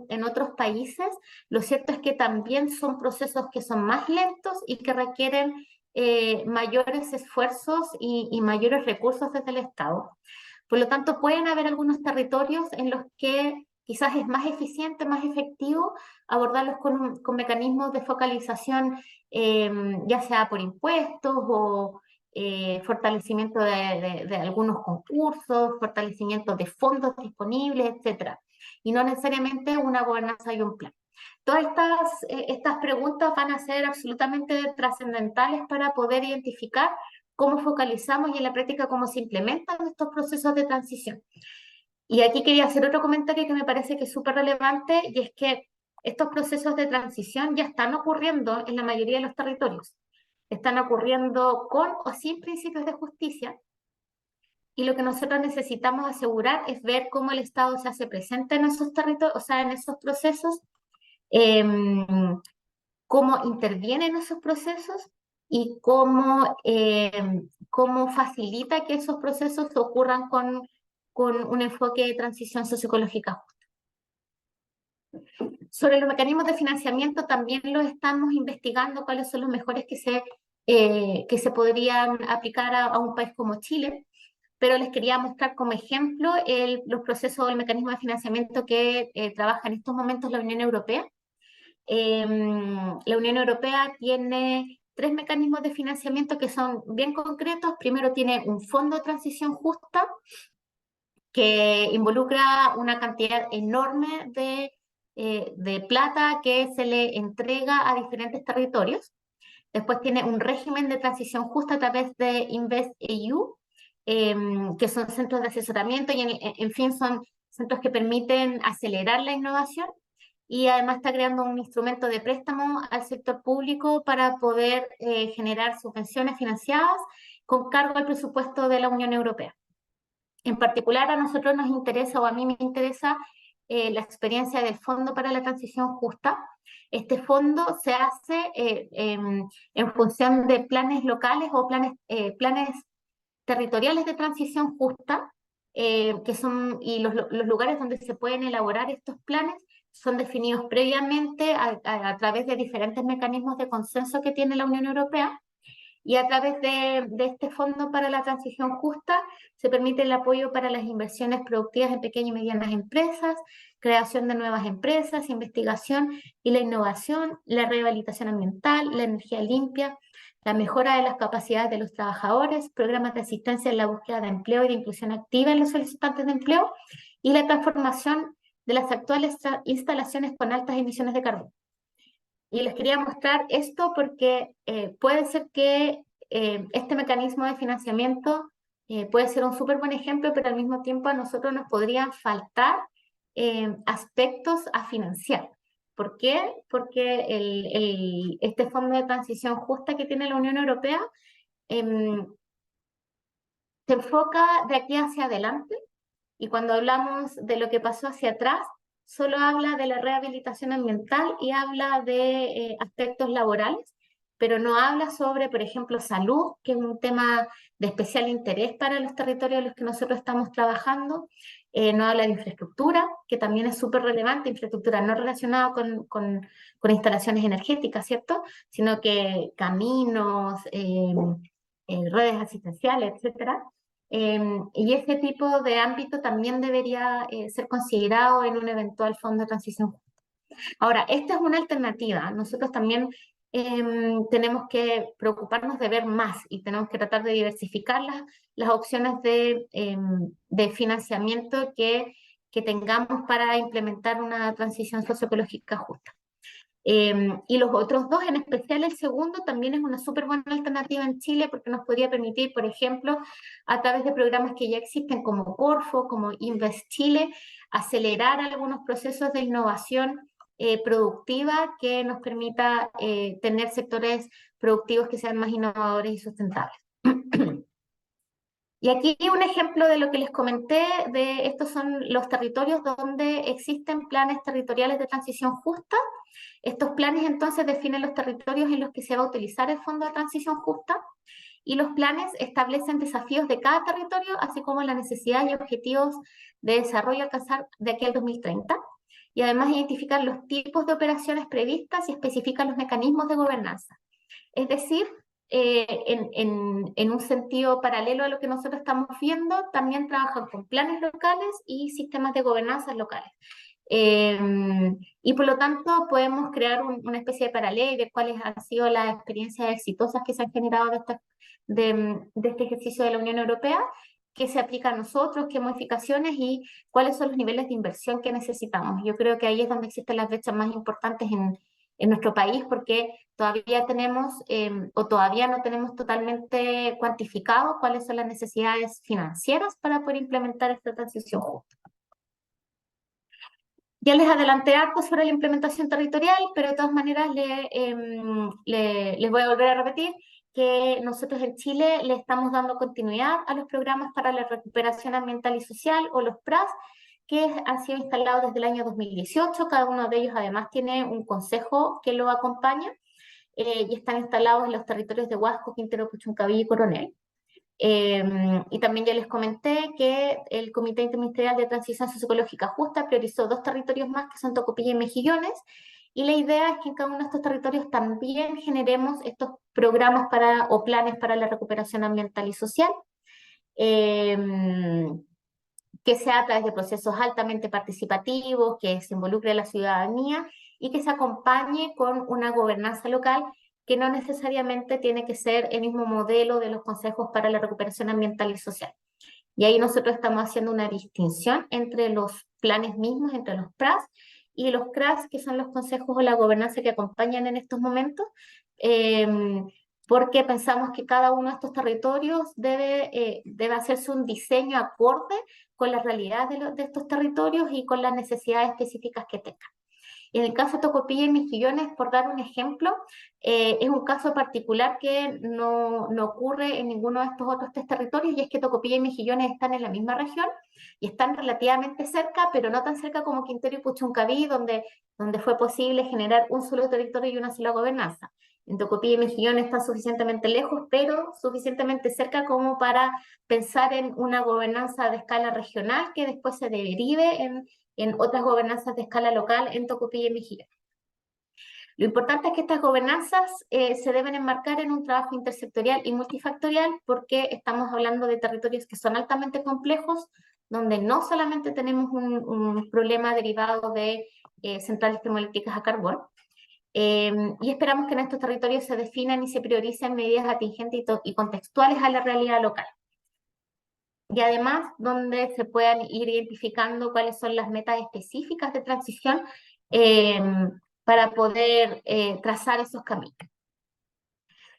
en otros países, lo cierto es que también son procesos que son más lentos y que requieren mayores esfuerzos y mayores recursos desde el Estado. Por lo tanto, pueden haber algunos territorios en los que quizás es más eficiente, más efectivo abordarlos con mecanismos de focalización, ya sea por impuestos o fortalecimiento de algunos concursos, fortalecimiento de fondos disponibles, etcétera, y no necesariamente una gobernanza y un plan. Todas estas preguntas van a ser absolutamente trascendentales para poder identificar cómo focalizamos y en la práctica cómo se implementan estos procesos de transición. Y aquí quería hacer otro comentario que me parece que es súper relevante, y es que estos procesos de transición ya están ocurriendo en la mayoría de los territorios. Están ocurriendo con o sin principios de justicia, y lo que nosotros necesitamos asegurar es ver cómo el Estado se hace presente en esos territorios, o sea, en esos procesos, cómo interviene en esos procesos y cómo facilita que esos procesos ocurran con un enfoque de transición socioecológica. Sobre los mecanismos de financiamiento también los estamos investigando, cuáles son los mejores que se podrían aplicar a un país como Chile, pero les quería mostrar como ejemplo los procesos o el mecanismo de financiamiento que trabaja en estos momentos la Unión Europea. La Unión Europea tiene 3 mecanismos de financiamiento que son bien concretos. Primero tiene un fondo de transición justa que involucra una cantidad enorme de plata que se le entrega a diferentes territorios. Después tiene un régimen de transición justa a través de InvestEU, que son centros de asesoramiento y en fin son centros que permiten acelerar la innovación, y además está creando un instrumento de préstamo al sector público para poder generar subvenciones financiadas con cargo al presupuesto de la Unión Europea. En particular a nosotros nos interesa, o a mí me interesa, la experiencia del Fondo para la Transición Justa. Este fondo se hace en función de planes locales o planes territoriales de transición justa, y los lugares donde se pueden elaborar estos planes son definidos previamente a través de diferentes mecanismos de consenso que tiene la Unión Europea, y a través de este Fondo para la Transición Justa se permite el apoyo para las inversiones productivas en pequeñas y medianas empresas, creación de nuevas empresas, investigación y la innovación, la rehabilitación ambiental, la energía limpia, la mejora de las capacidades de los trabajadores, programas de asistencia en la búsqueda de empleo y de inclusión activa en los solicitantes de empleo, y la transformación de las actuales instalaciones con altas emisiones de carbono. Y les quería mostrar esto porque puede ser que este mecanismo de financiamiento puede ser un súper buen ejemplo, pero al mismo tiempo a nosotros nos podrían faltar aspectos a financiar. ¿Por qué? Porque este fondo de transición justa que tiene la Unión Europea em, se enfoca de aquí hacia adelante, y cuando hablamos de lo que pasó hacia atrás, solo habla de la rehabilitación ambiental y habla de aspectos laborales, pero no habla sobre, por ejemplo, salud, que es un tema de especial interés para los territorios en los que nosotros estamos trabajando. No habla de infraestructura, que también es súper relevante, infraestructura no relacionada con instalaciones energéticas, ¿cierto? Sino que caminos, redes asistenciales, etcétera. Y ese tipo de ámbito también debería ser considerado en un eventual fondo de transición justa. Ahora, esta es una alternativa. Nosotros también tenemos que preocuparnos de ver más y tenemos que tratar de diversificar las opciones de financiamiento que tengamos para implementar una transición socioecológica justa. Y los otros dos, en especial el segundo, también es una súper buena alternativa en Chile porque nos podría permitir, por ejemplo, a través de programas que ya existen como Corfo, como Invest Chile, acelerar algunos procesos de innovación productiva que nos permita tener sectores productivos que sean más innovadores y sustentables. Y aquí un ejemplo de lo que les comenté, de estos son los territorios donde existen planes territoriales de transición justa. Estos planes entonces definen los territorios en los que se va a utilizar el Fondo de Transición Justa, y los planes establecen desafíos de cada territorio, así como la necesidad y objetivos de desarrollo a alcanzar de aquí al 2030. Y además identifican los tipos de operaciones previstas y especifican los mecanismos de gobernanza. Es decir, en un sentido paralelo a lo que nosotros estamos viendo, también trabajan con planes locales y sistemas de gobernanza locales. Y por lo tanto podemos crear una especie de paralelo y ver cuáles han sido las experiencias exitosas que se han generado de este ejercicio de la Unión Europea, qué se aplica a nosotros, qué modificaciones y cuáles son los niveles de inversión que necesitamos. Yo creo que ahí es donde existen las brechas más importantes en nuestro país, porque todavía tenemos o todavía no tenemos totalmente cuantificado cuáles son las necesidades financieras para poder implementar esta transición justa. Ya les adelanté harto sobre la implementación territorial, pero de todas maneras les voy a volver a repetir que nosotros en Chile le estamos dando continuidad a los programas para la recuperación ambiental y social, o los PRAS, que han sido instalados desde el año 2018. Cada uno de ellos además tiene un consejo que lo acompaña, y están instalados en los territorios de Huasco, Quintero, Puchuncaví y Coronel. Y también ya les comenté que el Comité Interministerial de Transición Socioecológica Justa priorizó 2 territorios más, que son Tocopilla y Mejillones, y la idea es que en cada uno de estos territorios también generemos estos programas o planes para la recuperación ambiental y social, eh, que sea a través de procesos altamente participativos, que se involucre a la ciudadanía y que se acompañe con una gobernanza local que no necesariamente tiene que ser el mismo modelo de los consejos para la recuperación ambiental y social. Y ahí nosotros estamos haciendo una distinción entre los planes mismos, entre los PRAS y los CRAS, que son los consejos o la gobernanza que acompañan en estos momentos, eh, porque pensamos que cada uno de estos territorios debe hacerse un diseño acorde con la realidad de estos territorios y con las necesidades específicas que tengan. En el caso de Tocopilla y Mejillones, por dar un ejemplo, es un caso particular que no ocurre en ninguno de estos otros 3 territorios, y es que Tocopilla y Mejillones están en la misma región y están relativamente cerca, pero no tan cerca como Quintero y Puchuncaví, donde fue posible generar un solo territorio y una sola gobernanza. En Tocopilla y Mejillones están suficientemente lejos, pero suficientemente cerca como para pensar en una gobernanza de escala regional que después se derive en otras gobernanzas de escala local en Tocopilla y Mejillones. Lo importante es que estas gobernanzas se deben enmarcar en un trabajo intersectorial y multifactorial, porque estamos hablando de territorios que son altamente complejos, donde no solamente tenemos un problema derivado de centrales termoeléctricas a carbón, y esperamos que en estos territorios se definan y se prioricen medidas atingentes y contextuales a la realidad local. Y además, donde se puedan ir identificando cuáles son las metas específicas de transición, eh, para poder trazar esos caminos.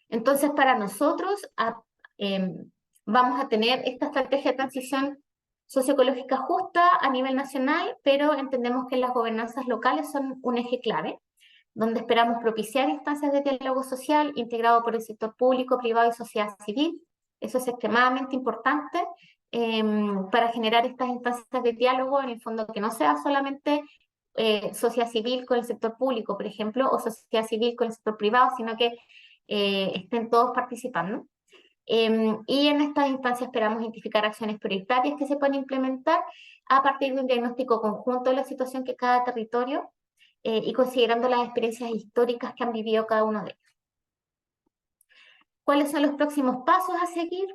Entonces, para nosotros eh, vamos a tener esta estrategia de transición socioecológica justa a nivel nacional, pero entendemos que las gobernanzas locales son un eje clave, donde esperamos propiciar instancias de diálogo social integrado por el sector público, privado y sociedad civil. Eso es extremadamente importante, para generar estas instancias de diálogo, en el fondo que no sea solamente sociedad civil con el sector público, por ejemplo, o sociedad civil con el sector privado, sino que estén todos participando. Y en estas instancias esperamos identificar acciones prioritarias que se pueden implementar a partir de un diagnóstico conjunto de la situación que cada territorio, y considerando las experiencias históricas que han vivido cada uno de ellos. ¿Cuáles son los próximos pasos a seguir?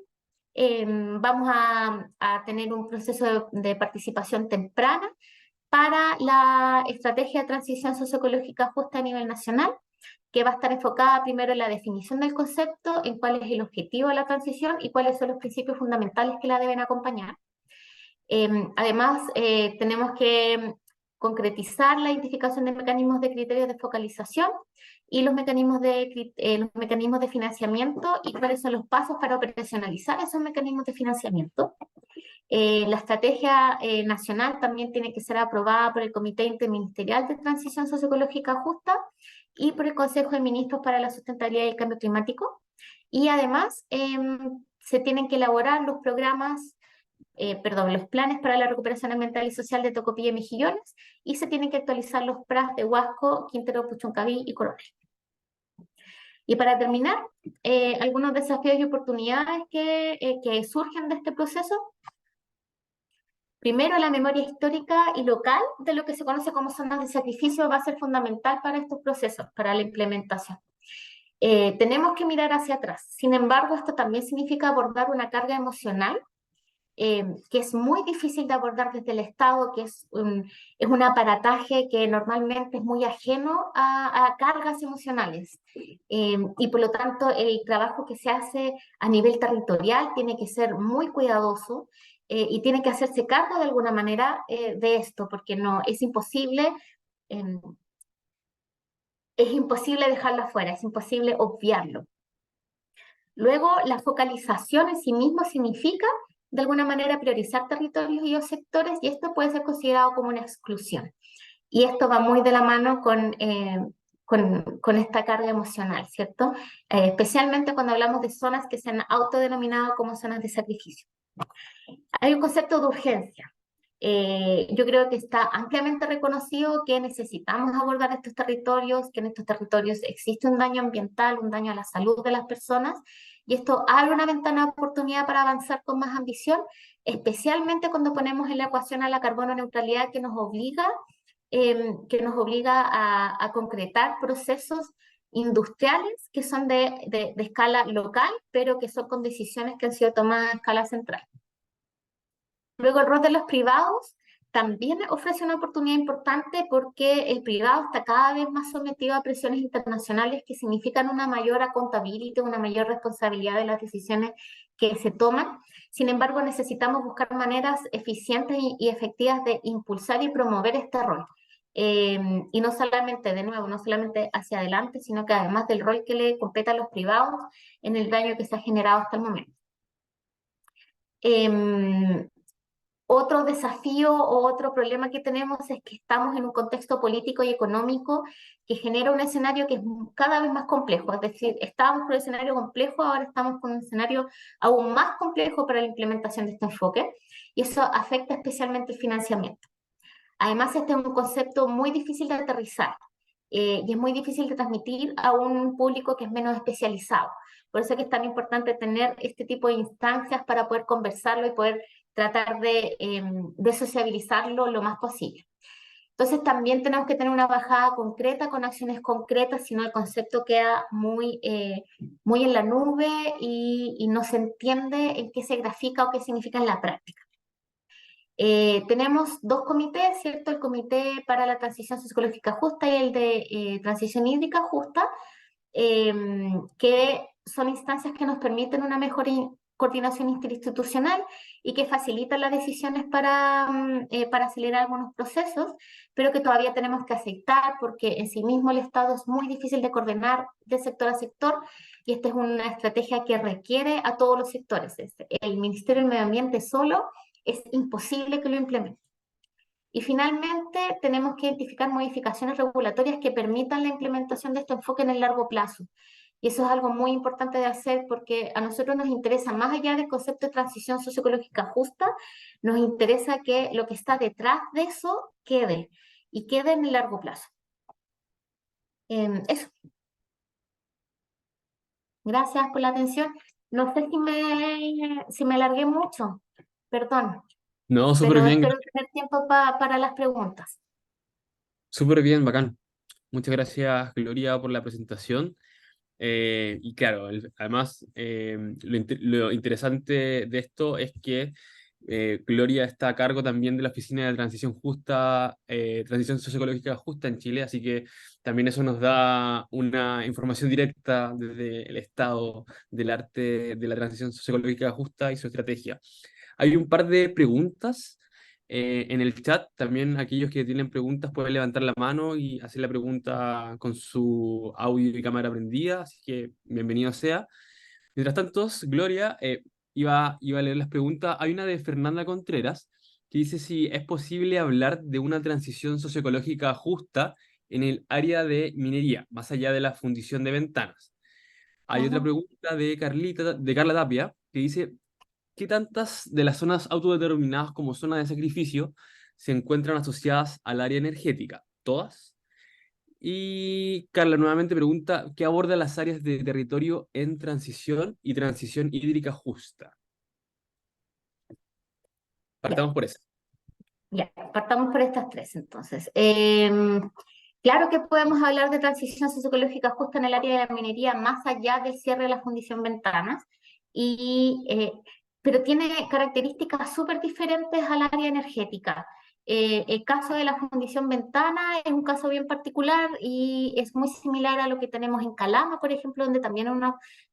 Vamos a tener un proceso de participación temprana para la estrategia de transición socioecológica justa a nivel nacional, que va a estar enfocada primero en la definición del concepto, en cuál es el objetivo de la transición y cuáles son los principios fundamentales que la deben acompañar. Además, tenemos que concretizar la identificación de mecanismos de criterios de focalización y los mecanismos de financiamiento, y cuáles son los pasos para operacionalizar esos mecanismos de financiamiento. La estrategia nacional también tiene que ser aprobada por el Comité Interministerial de Transición Socioecológica Justa y por el Consejo de Ministros para la Sustentabilidad y el Cambio Climático. Y además se tienen que elaborar los planes para la recuperación ambiental y social de Tocopilla y Mejillones, y se tienen que actualizar los PRAS de Huasco, Quintero, Puchuncaví y Coronel. Y para terminar, algunos desafíos y oportunidades que surgen de este proceso. Primero, la memoria histórica y local de lo que se conoce como zonas de sacrificio va a ser fundamental para estos procesos, para la implementación. Tenemos que mirar hacia atrás. Sin embargo, esto también significa abordar una carga emocional, que es muy difícil de abordar desde el Estado, que es un aparataje que normalmente es muy ajeno a cargas emocionales. Y por lo tanto, el trabajo que se hace a nivel territorial tiene que ser muy cuidadoso, y tiene que hacerse cargo de alguna manera de esto, porque no es imposible. Es imposible dejarlo afuera, es imposible obviarlo. Luego, la focalización en sí mismo significa, de alguna manera, priorizar territorios y o sectores, y esto puede ser considerado como una exclusión. Y esto va muy de la mano con esta carga emocional, ¿cierto? Especialmente cuando hablamos de zonas que se han autodenominado como zonas de sacrificio. Hay un concepto de urgencia. Yo creo que está ampliamente reconocido que necesitamos abordar estos territorios, que en estos territorios existe un daño ambiental, un daño a la salud de las personas, y esto abre una ventana de oportunidad para avanzar con más ambición, especialmente cuando ponemos en la ecuación a la carbono neutralidad que nos obliga a concretar procesos industriales que son de escala local, pero que son con decisiones que han sido tomadas a escala central. Luego el rol de los privados también ofrece una oportunidad importante porque el privado está cada vez más sometido a presiones internacionales que significan una mayor accountability, una mayor responsabilidad de las decisiones que se toman. Sin embargo, necesitamos buscar maneras eficientes y efectivas de impulsar y promover este rol. Y no solamente, de nuevo, no solamente hacia adelante, sino que además del rol que le compete a los privados en el daño que se ha generado hasta el momento. Otro desafío o otro problema que tenemos es que estamos en un contexto político y económico que genera un escenario que es cada vez más complejo. Es decir, estábamos con un escenario complejo, ahora estamos con un escenario aún más complejo para la implementación de este enfoque, y eso afecta especialmente el financiamiento. Además, este es un concepto muy difícil de aterrizar y es muy difícil de transmitir a un público que es menos especializado. Por eso es que es tan importante tener este tipo de instancias para poder conversarlo y poder tratar de sociabilizarlo lo más posible. Entonces también tenemos que tener una bajada concreta con acciones concretas, si no el concepto queda muy en la nube y no se entiende en qué se grafica o qué significa en la práctica. Tenemos dos comités, ¿cierto? El Comité para la Transición Sociológica Justa y el de Transición Hídrica Justa, que son instancias que nos permiten una mejor coordinación interinstitucional y que facilitan las decisiones para acelerar algunos procesos, pero que todavía tenemos que aceptar porque en sí mismo el Estado es muy difícil de coordinar de sector a sector y esta es una estrategia que requiere a todos los sectores. El Ministerio del Medio Ambiente solo es imposible que lo implemente. Y finalmente, tenemos que identificar modificaciones regulatorias que permitan la implementación de este enfoque en el largo plazo. Y eso es algo muy importante de hacer porque a nosotros nos interesa, más allá del concepto de transición socioecológica justa, nos interesa que lo que está detrás de eso quede y quede en el largo plazo. Eso. Gracias por la atención. No sé si me alargué mucho, perdón, No, súper pero bien, espero tener tiempo para las preguntas. súper bien, bacán. Muchas gracias, Gloria, por la presentación. Y claro, además, lo interesante de esto es que Gloria está a cargo también de la Oficina de Transición Justa, Transición Socioecológica Justa en Chile, así que también eso nos da una información directa desde el estado del arte de la transición socioecológica justa y su estrategia. Hay un par de preguntas en el chat. También aquellos que tienen preguntas pueden levantar la mano y hacer la pregunta con su audio y cámara prendida, así que bienvenido sea. Mientras tanto, Gloria, iba a leer las preguntas. Hay una de Fernanda Contreras que dice si es posible hablar de una transición socioecológica justa en el área de minería, más allá de la fundición de ventanas. Hay otra Ujú. pregunta de Carla Tapia, que dice, ¿qué tantas de las zonas autodeterminadas como zona de sacrificio se encuentran asociadas al área energética? ¿Todas? Y Carla nuevamente pregunta, ¿qué aborda las áreas de territorio en transición y transición hídrica justa? Ya, Partamos por eso. ya, partamos por estas tres entonces. Claro que podemos hablar de transición socioecológica justa en el área de la minería más allá del cierre de la fundición Ventanas, y, pero tiene características súper diferentes al área energética. El caso de la fundición Ventana es un caso bien particular y es muy similar a lo que tenemos en Calama, por ejemplo, donde también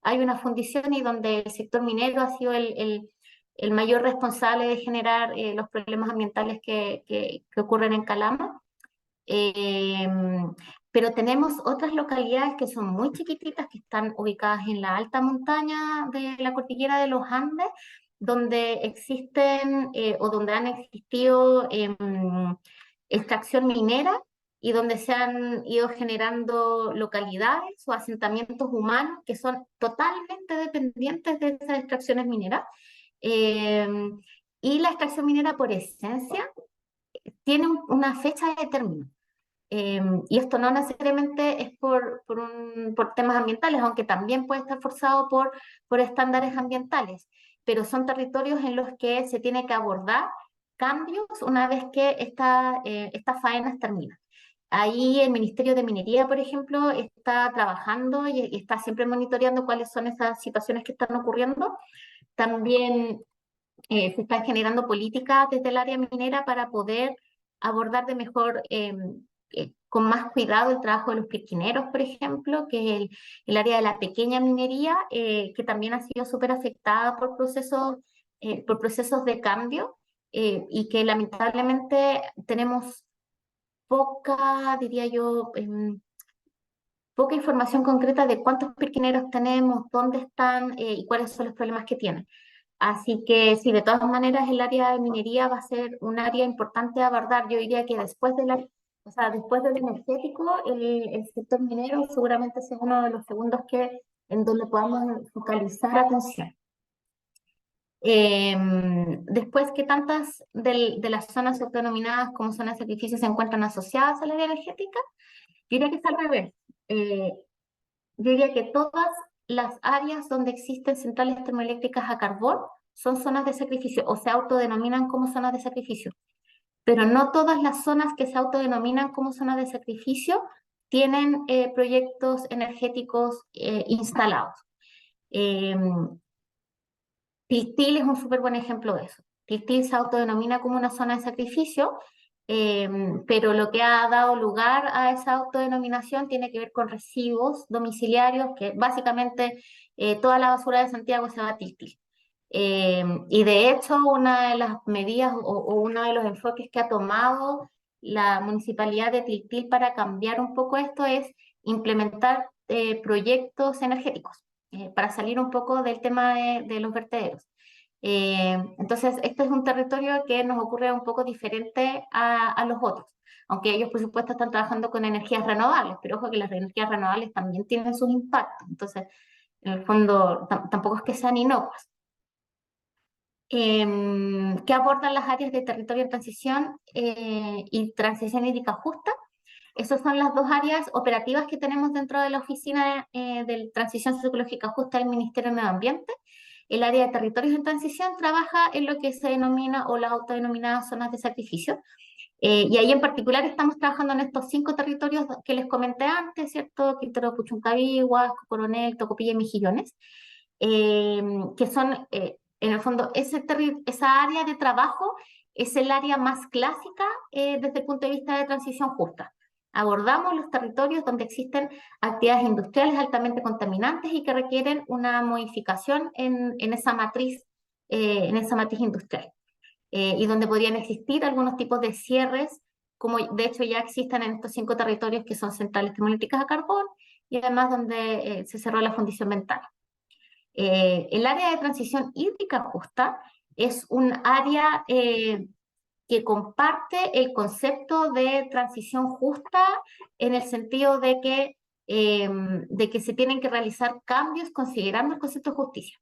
hay una fundición y donde el sector minero ha sido el mayor responsable de generar los problemas ambientales que ocurren en Calama. Eh, pero tenemos otras localidades que son muy chiquititas, que están ubicadas en la alta montaña de la cordillera de los Andes, donde existen o donde han existido extracción minera y donde se han ido generando localidades o asentamientos humanos que son totalmente dependientes de esas extracciones mineras. Eh, y la extracción minera por esencia tiene una fecha de término. Y esto no necesariamente es por temas ambientales, aunque también puede estar forzado por estándares ambientales, pero son territorios en los que se tiene que abordar cambios una vez que estas faenas terminan. Ahí el Ministerio de Minería, por ejemplo, está trabajando y está siempre monitoreando cuáles son esas situaciones que están ocurriendo. También se están generando políticas desde el área minera para poder abordar de mejor, con más cuidado el trabajo de los pirquineros, por ejemplo, que es el área de la pequeña minería, que también ha sido súper afectada por procesos de cambio, y que lamentablemente tenemos poca, diría yo, poca información concreta de cuántos pirquineros tenemos, dónde están, y cuáles son los problemas que tienen. Así que sí, de todas maneras el área de minería va a ser un área importante a abordar. Yo diría que o sea, después del energético, el sector minero seguramente es uno de los segundos en donde podamos focalizar atención. Después, ¿qué tantas de las zonas autodenominadas como zonas de sacrificio se encuentran asociadas al área energética? Yo diría que es al revés. Eh, yo diría que todas las áreas donde existen centrales termoeléctricas a carbón son zonas de sacrificio o se autodenominan como zonas de sacrificio, pero no todas las zonas que se autodenominan como zonas de sacrificio tienen proyectos energéticos instalados. Eh, Tiltil es un súper buen ejemplo de eso. Tiltil se autodenomina como una zona de sacrificio, pero lo que ha dado lugar a esa autodenominación tiene que ver con residuos domiciliarios, que básicamente toda la basura de Santiago se va a Tiltil. Y de hecho, una de las medidas o uno de los enfoques que ha tomado la municipalidad de Tiltil para cambiar un poco esto es implementar proyectos energéticos para salir un poco del tema de los vertederos. Entonces, este es un territorio que nos ocurre un poco diferente a los otros, aunque ellos, por supuesto, están trabajando con energías renovables, pero ojo que las energías renovables también tienen sus impactos, entonces, en el fondo, tampoco es que sean inocuas. Que abordan las áreas de territorio en transición y transición hídrica justa. Esas son las dos áreas operativas que tenemos dentro de la Oficina de Transición Socioecológica Justa del Ministerio de Medio Ambiente. El área de territorios en transición trabaja en lo que se denomina o las autodenominadas zonas de sacrificio. Y ahí en particular estamos trabajando en estos 5 territorios que les comenté antes, ¿cierto? Quintero Puchuncaví, Huasco, Coronel, Tocopilla y Mejillones, que son, en el fondo, esa área de trabajo es el área más clásica desde el punto de vista de transición justa. Abordamos los territorios donde existen actividades industriales altamente contaminantes y que requieren una modificación en esa matriz industrial. Y donde podrían existir algunos tipos de cierres, como de hecho ya existen en estos 5 territorios que son centrales termoeléctricas a carbón y además donde se cerró la fundición Ventana. El área de transición hídrica justa es un área que comparte el concepto de transición justa en el sentido de que se tienen que realizar cambios considerando el concepto de justicia,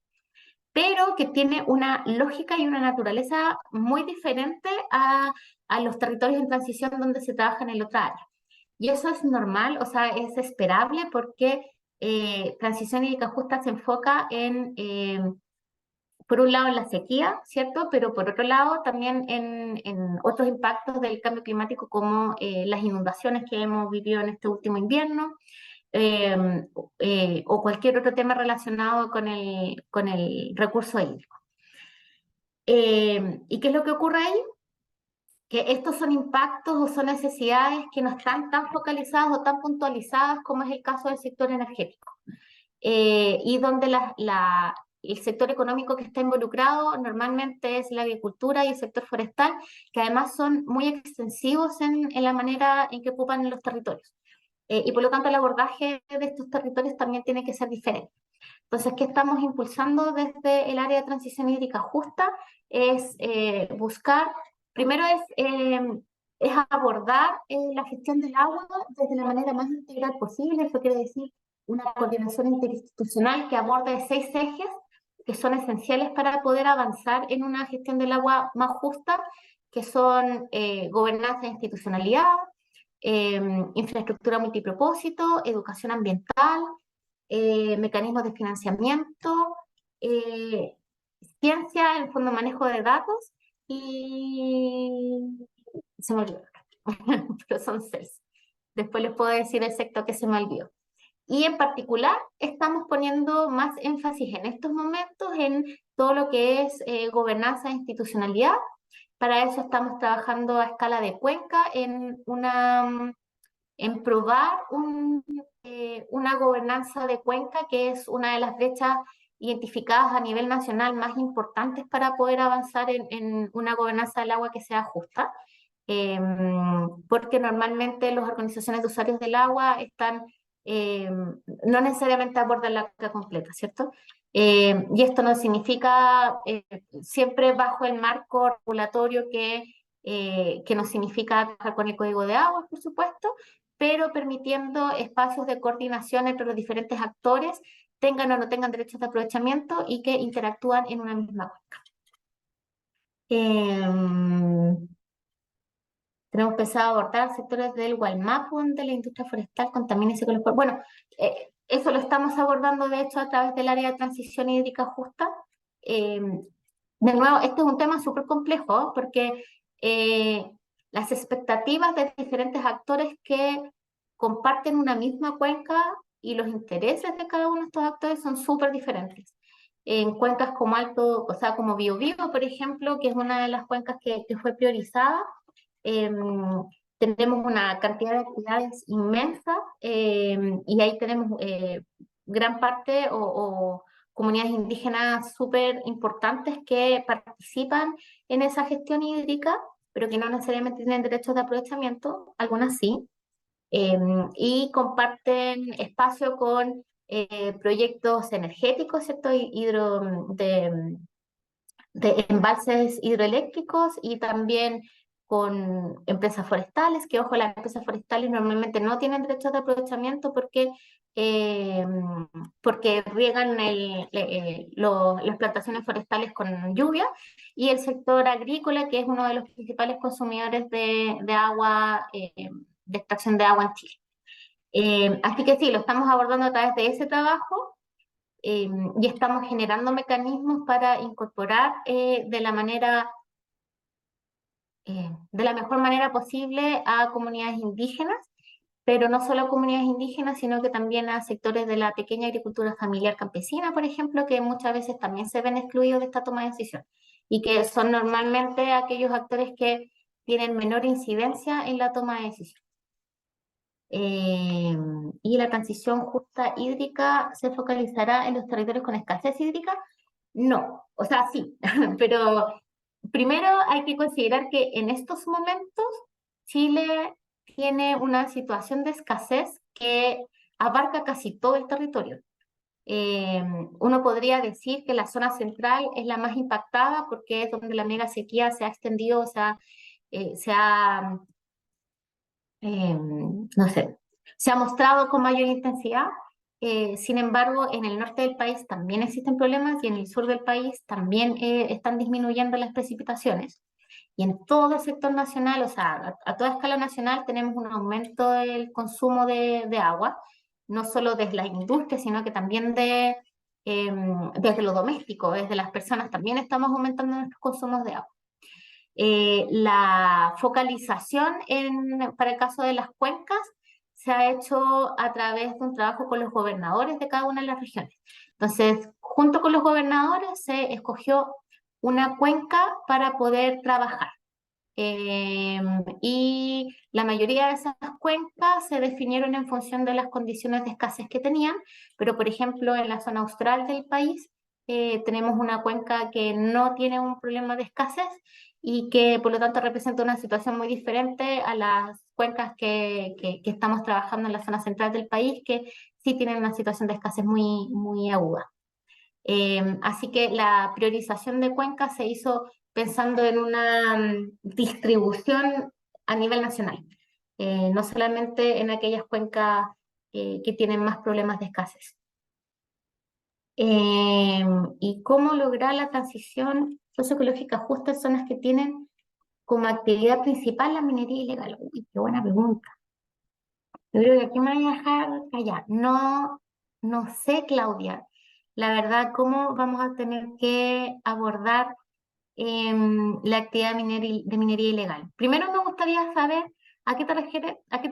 pero que tiene una lógica y una naturaleza muy diferente a los territorios en transición donde se trabaja en el otro área. Y eso es normal, o sea, es esperable porque transición hídrica justa se enfoca por un lado en la sequía, ¿cierto? Pero por otro lado también en otros impactos del cambio climático como las inundaciones que hemos vivido en este último invierno, eh, o cualquier otro tema relacionado con el recurso hídrico. ¿Y qué es lo que ocurre ahí? Que estos son impactos o son necesidades que no están tan focalizadas o tan puntualizadas como es el caso del sector energético. Y donde el sector económico que está involucrado normalmente es la agricultura y el sector forestal, que además son muy extensivos en la manera en que ocupan los territorios. Y por lo tanto el abordaje de estos territorios también tiene que ser diferente. Entonces, ¿qué estamos impulsando desde el área de transición hídrica justa? Es buscar, primero es es abordar la gestión del agua desde la manera más integral posible. Eso quiere decir una coordinación interinstitucional que aborde 6 ejes que son esenciales para poder avanzar en una gestión del agua más justa, que son gobernanza e institucionalidad, infraestructura multipropósito, educación ambiental, mecanismos de financiamiento, eh, ciencia, en el fondo manejo de datos y se me olvidó, pero son 6. Después les puedo decir el sector que se me olvidó. Y en particular estamos poniendo más énfasis en estos momentos en todo lo que es gobernanza e institucionalidad. Para eso estamos trabajando a escala de cuenca en probar una gobernanza de cuenca, que es una de las brechas identificadas a nivel nacional más importantes para poder avanzar en una gobernanza del agua que sea justa. Porque normalmente las organizaciones de usuarios del agua no necesariamente abordan la cuenca completa, ¿cierto? Y esto no significa siempre bajo el marco regulatorio que nos significa trabajar con el Código de Aguas, por supuesto, pero permitiendo espacios de coordinación entre los diferentes actores, tengan o no tengan derechos de aprovechamiento y que interactúan en una misma cuenca. Tenemos pensado abordar sectores del Gualmapu, donde la industria forestal contamina con los... Bueno, eso lo estamos abordando, de hecho, a través del área de transición hídrica justa. Eh, de nuevo, este es un tema súper complejo, porque las expectativas de diferentes actores que comparten una misma cuenca y los intereses de cada uno de estos actores son súper diferentes. En cuencas como Alto, o sea, como Biobío, por ejemplo, que es una de las cuencas que fue priorizada, tenemos una cantidad de actividades inmensa, y ahí tenemos gran parte o comunidades indígenas súper importantes que participan en esa gestión hídrica, pero que no necesariamente tienen derechos de aprovechamiento, algunas sí, y comparten espacio con proyectos energéticos, ¿cierto? De embalses hidroeléctricos y también con empresas forestales, que ojo, las empresas forestales normalmente no tienen derechos de aprovechamiento eh, porque riegan las plantaciones forestales con lluvia, y el sector agrícola, que es uno de los principales consumidores de agua, de extracción de agua en Chile. Así que sí, lo estamos abordando a través de ese trabajo, y estamos generando mecanismos para incorporar de la mejor manera posible a comunidades indígenas, pero no solo a comunidades indígenas, sino que también a sectores de la pequeña agricultura familiar campesina, por ejemplo, que muchas veces también se ven excluidos de esta toma de decisión y que son normalmente aquellos actores que tienen menor incidencia en la toma de decisión. Y la transición justa hídrica se focalizará en los territorios con escasez hídrica. No, o sea, sí, pero primero hay que considerar que en estos momentos Chile tiene una situación de escasez que abarca casi todo el territorio. Uno podría decir que la zona central es la más impactada porque es donde la mega sequía se ha extendido, o sea, no sé, se ha mostrado con mayor intensidad. Sin embargo, en el norte del país también existen problemas y en el sur del país también están disminuyendo las precipitaciones. Y en todo el sector nacional, o sea, a toda escala nacional, tenemos un aumento del consumo de agua, no solo desde las industrias, sino que también desde lo doméstico, desde las personas, también estamos aumentando nuestros consumos de agua. La focalización para el caso de las cuencas se ha hecho a través de un trabajo con los gobernadores de cada una de las regiones. Entonces, junto con los gobernadores se escogió una cuenca para poder trabajar. Y la mayoría de esas cuencas se definieron en función de las condiciones de escasez que tenían, pero por ejemplo en la zona austral del país tenemos una cuenca que no tiene un problema de escasez y que por lo tanto representa una situación muy diferente a las cuencas que estamos trabajando en la zona central del país, que sí tienen una situación de escasez muy, muy aguda. Así que la priorización de cuencas se hizo pensando en una distribución a nivel nacional, no solamente en aquellas cuencas que tienen más problemas de escasez. ¿Y cómo lograr la transición socioecológica justa en zonas que tienen como actividad principal la minería ilegal? Uy, qué buena pregunta. Yo creo que aquí me voy a dejar callar. No, no sé, Claudia, la verdad, cómo vamos a tener que abordar la actividad de minería ilegal. Primero me gustaría saber a qué te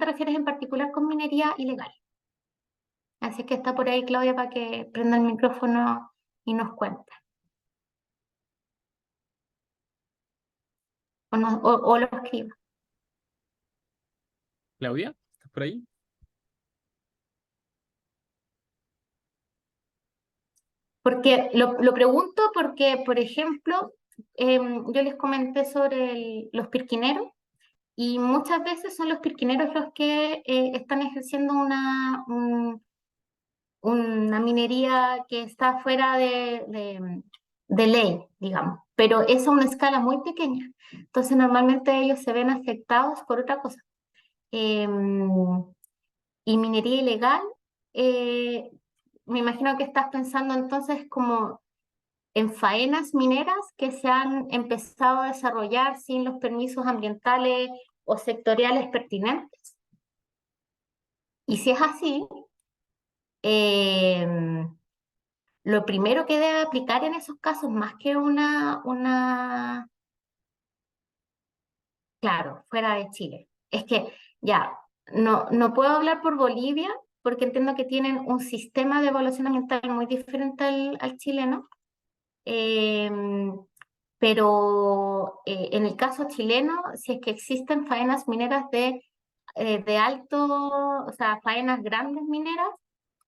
refieres en particular con minería ilegal. Así que está por ahí Claudia para que prenda el micrófono y nos cuente. O lo escriba. Claudia, ¿estás por ahí? Porque lo pregunto porque, por ejemplo, yo les comenté sobre los pirquineros y muchas veces son los pirquineros los que están ejerciendo una minería que está fuera de ley, digamos, pero es a una escala muy pequeña. Entonces, normalmente ellos se ven afectados por otra cosa. Y minería ilegal, eh, me imagino que estás pensando entonces como en faenas mineras que se han empezado a desarrollar sin los permisos ambientales o sectoriales pertinentes. Y si es así, eh, lo primero que debe aplicar en esos casos, más que claro, fuera de Chile, es que ya, no puedo hablar por Bolivia porque entiendo que tienen un sistema de evaluación ambiental muy diferente al chileno. Em, pero en el caso chileno, si es que existen faenas mineras de alto, o sea, faenas grandes mineras,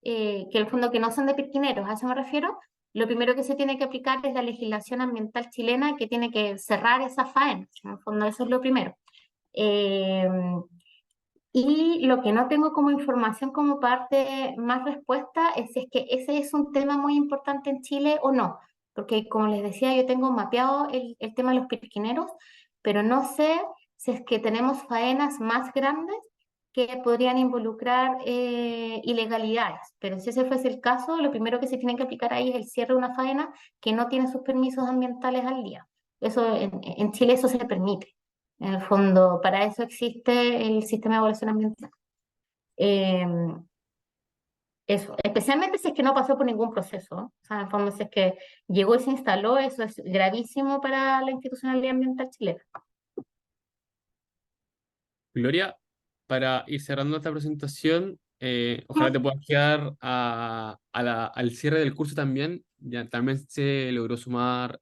que en el fondo que no son de pirquineros, a eso me refiero, lo primero que se tiene que aplicar es la legislación ambiental chilena que tiene que cerrar esas faenas, en el fondo eso es lo primero. Eh, y lo que no tengo como información como parte más respuesta es si es que ese es un tema muy importante en Chile o no. Porque como les decía, yo tengo mapeado el tema de los pirquineros, pero no sé si es que tenemos faenas más grandes que podrían involucrar ilegalidades. Pero si ese fuese el caso, lo primero que se tiene que aplicar ahí es el cierre de una faena que no tiene sus permisos ambientales al día. Eso en Chile eso se permite. En el fondo, para eso existe el sistema de evaluación ambiental. Eh, Eso, especialmente si es que no pasó por ningún proceso. ¿No? O sea, en el fondo, si es que llegó y se instaló, eso es gravísimo para la institucionalidad ambiental chilena. Gloria, para ir cerrando esta presentación, ojalá te puedas quedar al cierre del curso también. Ya, también se logró sumar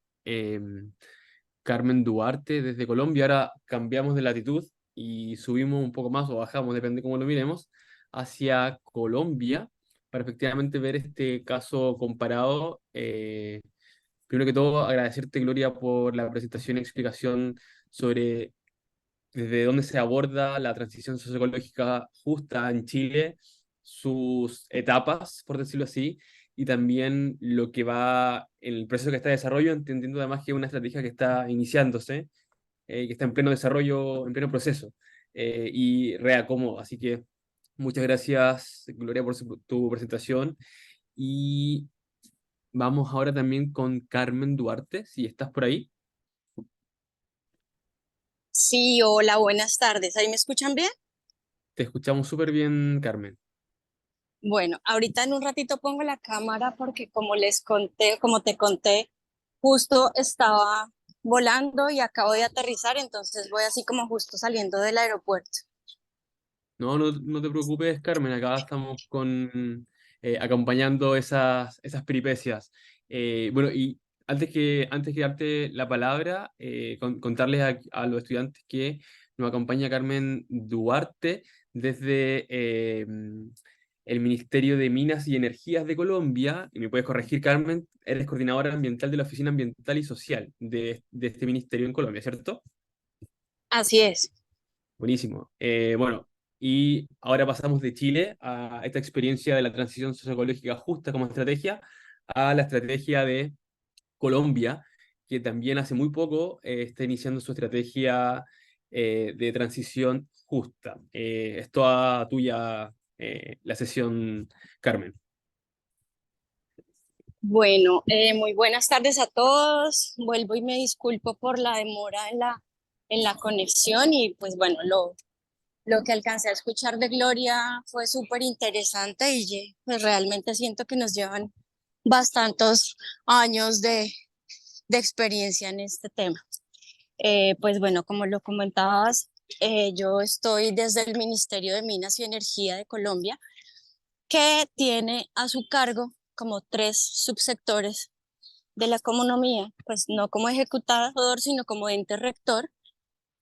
Carmen Duarte desde Colombia. Ahora cambiamos de latitud y subimos un poco más o bajamos, depende cómo lo miremos, hacia Colombia para efectivamente ver este caso comparado. Primero que todo, agradecerte, Gloria, por la presentación y explicación sobre desde dónde se aborda la transición socioecológica justa en Chile, sus etapas, por decirlo así, y también lo que va en el proceso que está de desarrollo, entendiendo además que es una estrategia que está iniciándose, que está en pleno desarrollo, en pleno proceso, y reacomodo. Así que muchas gracias, Gloria, por tu presentación. Y vamos ahora también con Carmen Duarte, si estás por ahí. Sí, hola, buenas tardes. ¿Ahí me escuchan bien? Te escuchamos súper bien, Carmen. Bueno, ahorita en un ratito pongo la cámara porque como les conté, como te conté, justo estaba volando y acabo de aterrizar, entonces voy así como justo saliendo del aeropuerto. No te preocupes, Carmen, acá estamos acompañando esas peripecias. Bueno, y antes que darte la palabra, contarles a los estudiantes que nos acompaña Carmen Duarte desde el Ministerio de Minas y Energías de Colombia. Y me puedes corregir, Carmen, eres coordinadora ambiental de la Oficina Ambiental y Social de este ministerio en Colombia, ¿cierto? Así es. Buenísimo. Bueno, y ahora pasamos de Chile a esta experiencia de la transición socioecológica justa como estrategia a la estrategia de Colombia, que también hace muy poco está iniciando su estrategia de transición justa. Es toda tuya la sesión, Carmen. Bueno, muy buenas tardes a todos. Vuelvo y me disculpo por la demora en la conexión y pues bueno, lo que alcancé a escuchar de Gloria fue súper interesante y pues realmente siento que nos llevan bastantes años de experiencia en este tema. Pues bueno, como lo comentabas, yo estoy desde el Ministerio de Minas y Energía de Colombia, que tiene a su cargo como 3 subsectores de la economía, pues no como ejecutador, sino como ente rector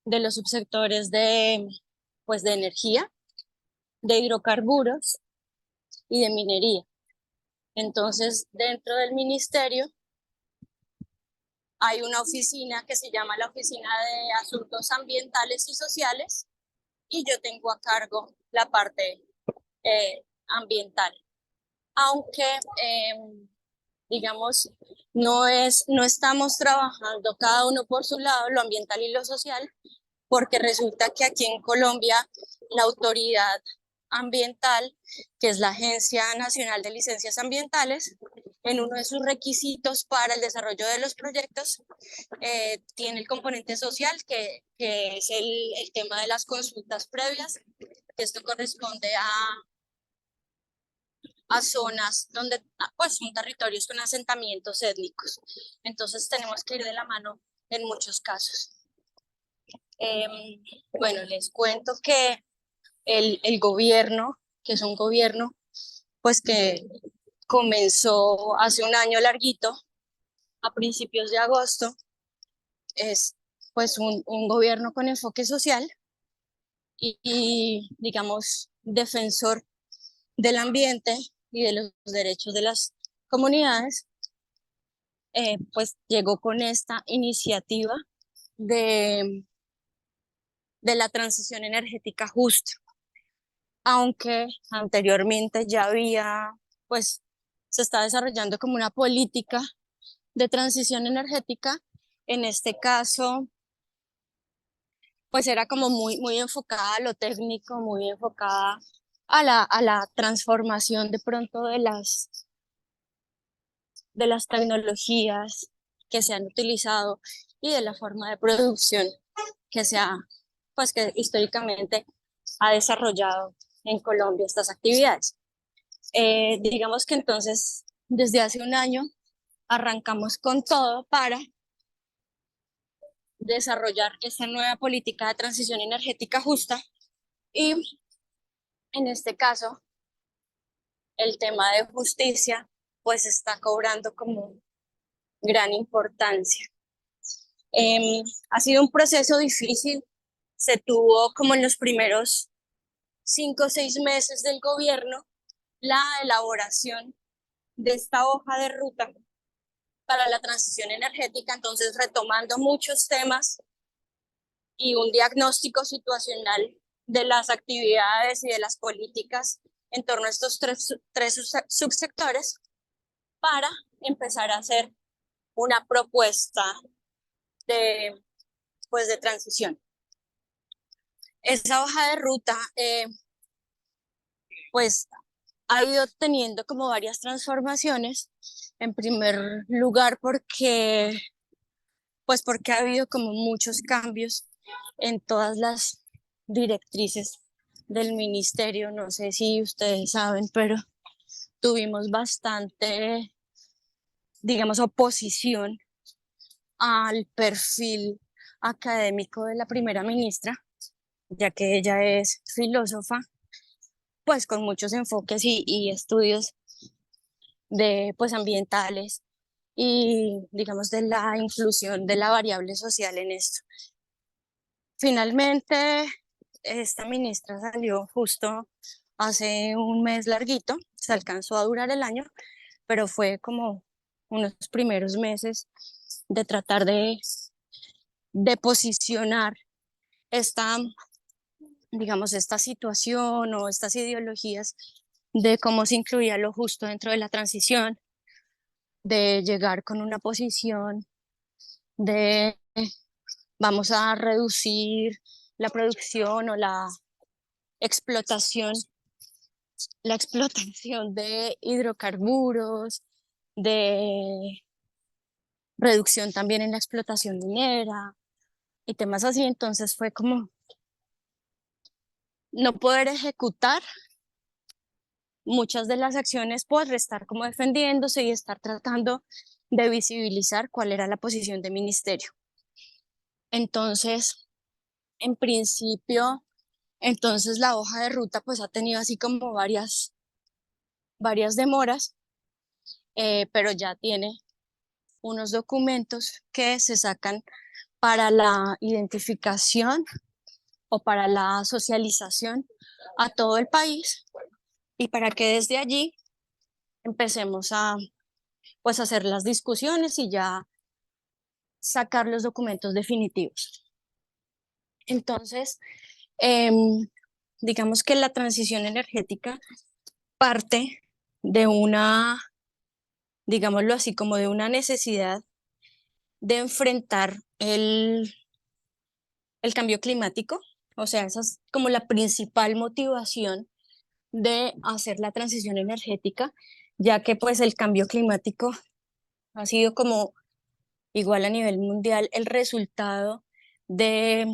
de los subsectores pues de energía, de hidrocarburos y de minería. Entonces, dentro del ministerio hay una oficina que se llama la Oficina de Asuntos Ambientales y Sociales y yo tengo a cargo la parte ambiental. Aunque, digamos, no estamos trabajando cada uno por su lado, lo ambiental y lo social, porque resulta que aquí en Colombia la autoridad ambiental, que es la Agencia Nacional de Licencias Ambientales, en uno de sus requisitos para el desarrollo de los proyectos, tiene el componente social, que es el tema de las consultas previas, que esto corresponde a zonas donde pues son territorios con asentamientos étnicos. Entonces tenemos que ir de la mano en muchos casos. Bueno, les cuento que el gobierno, que es un gobierno pues que comenzó hace un año larguito, a principios de agosto, es pues un gobierno con enfoque social y digamos defensor del ambiente y de los derechos de las comunidades, pues llegó con esta iniciativa de, de la transición energética justa, aunque anteriormente ya había, pues se está desarrollando como una política de transición energética. En este caso, pues era como muy enfocada a lo técnico, muy enfocada a la transformación de pronto de las tecnologías que se han utilizado y de la forma de producción que pues que históricamente ha desarrollado en Colombia estas actividades. Digamos que entonces, desde hace un año, arrancamos con todo para desarrollar esta nueva política de transición energética justa y en este caso el tema de justicia pues está cobrando como gran importancia. Ha sido un proceso difícil, se tuvo como en los primeros 5 o 6 meses del gobierno la elaboración de esta hoja de ruta para la transición energética, entonces retomando muchos temas y un diagnóstico situacional de las actividades y de las políticas en torno a estos tres subsectores para empezar a hacer una propuesta pues de transición. Esa hoja de ruta pues ha ido teniendo como varias transformaciones. En primer lugar porque ha habido como muchos cambios en todas las directrices del ministerio. No sé si ustedes saben, pero tuvimos bastante, digamos, oposición al perfil académico de la primera ministra, ya que ella es filósofa, pues con muchos enfoques y estudios pues ambientales y digamos de la inclusión de la variable social en esto. Finalmente, esta ministra salió justo hace un mes larguito, se alcanzó a durar el año, pero fue como unos primeros meses de tratar de posicionar esta, digamos, esta situación o estas ideologías de cómo se incluía lo justo dentro de la transición, de llegar con una posición de vamos a reducir la producción o explotación, la explotación de hidrocarburos, de reducción también en la explotación minera y temas así. Entonces fue como no poder ejecutar muchas de las acciones por estar como defendiéndose y estar tratando de visibilizar cuál era la posición del ministerio. Entonces, en principio, entonces la hoja de ruta pues ha tenido así como varias demoras, pero ya tiene unos documentos que se sacan para la identificación o para la socialización a todo el país y para que desde allí empecemos a pues hacer las discusiones y ya sacar los documentos definitivos. Entonces, digamos que la transición energética parte de una, digámoslo así, como de una necesidad de enfrentar el cambio climático. O sea, esa es como la principal motivación de hacer la transición energética, ya que pues el cambio climático ha sido como igual a nivel mundial el resultado de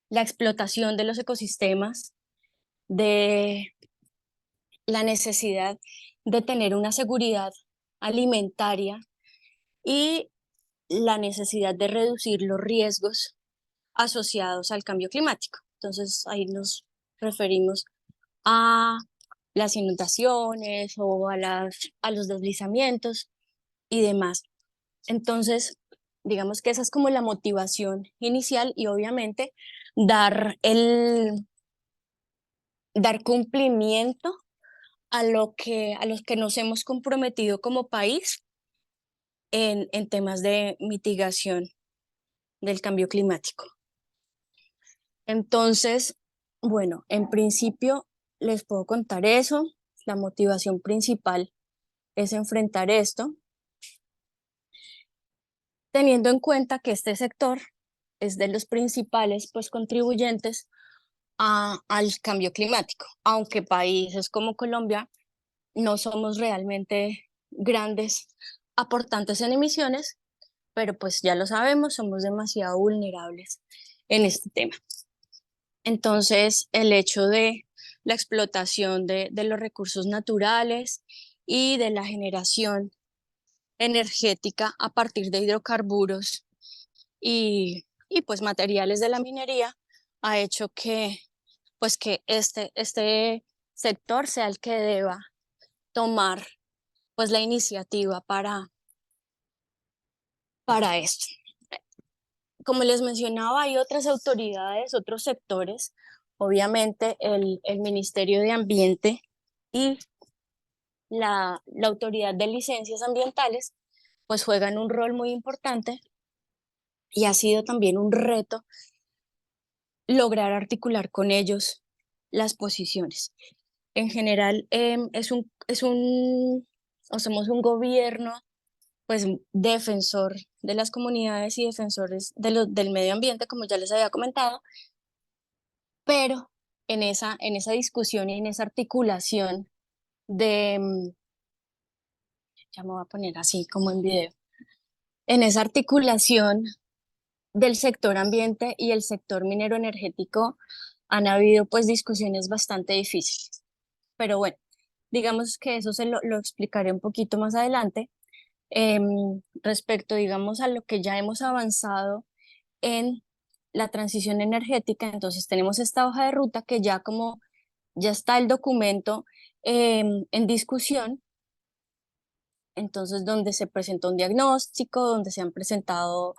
la explotación de los ecosistemas, de la necesidad de tener una seguridad alimentaria y la necesidad de reducir los riesgos asociados al cambio climático. Entonces ahí nos referimos a las inundaciones o a los deslizamientos y demás. Entonces, digamos que esa es como la motivación inicial y obviamente dar cumplimiento a los que nos hemos comprometido como país en temas de mitigación del cambio climático. Entonces, bueno, en principio les puedo contar eso. La motivación principal es enfrentar esto, teniendo en cuenta que este sector es de los principales pues, contribuyentes al cambio climático, aunque países como Colombia no somos realmente grandes aportantes en emisiones, pero pues ya lo sabemos, somos demasiado vulnerables en este tema. Entonces, el hecho de la explotación de los recursos naturales y de la generación energética a partir de hidrocarburos y pues materiales de la minería ha hecho que pues que este sector sea el que deba tomar pues la iniciativa para esto. Como les mencionaba, hay otras autoridades, otros sectores, obviamente el Ministerio de Ambiente y la Autoridad de Licencias Ambientales, pues juegan un rol muy importante y ha sido también un reto lograr articular con ellos las posiciones. En general, o somos un gobierno pues defensor de las comunidades y defensores del medio ambiente, como ya les había comentado, pero en esa discusión y en esa articulación ya me voy a poner así como en video, en esa articulación del sector ambiente y el sector minero energético han habido pues discusiones bastante difíciles, pero bueno, digamos que eso lo explicaré un poquito más adelante. Respecto, digamos, a lo que ya hemos avanzado en la transición energética, entonces tenemos esta hoja de ruta que ya como ya está el documento en discusión, entonces donde se presentó un diagnóstico, donde se han presentado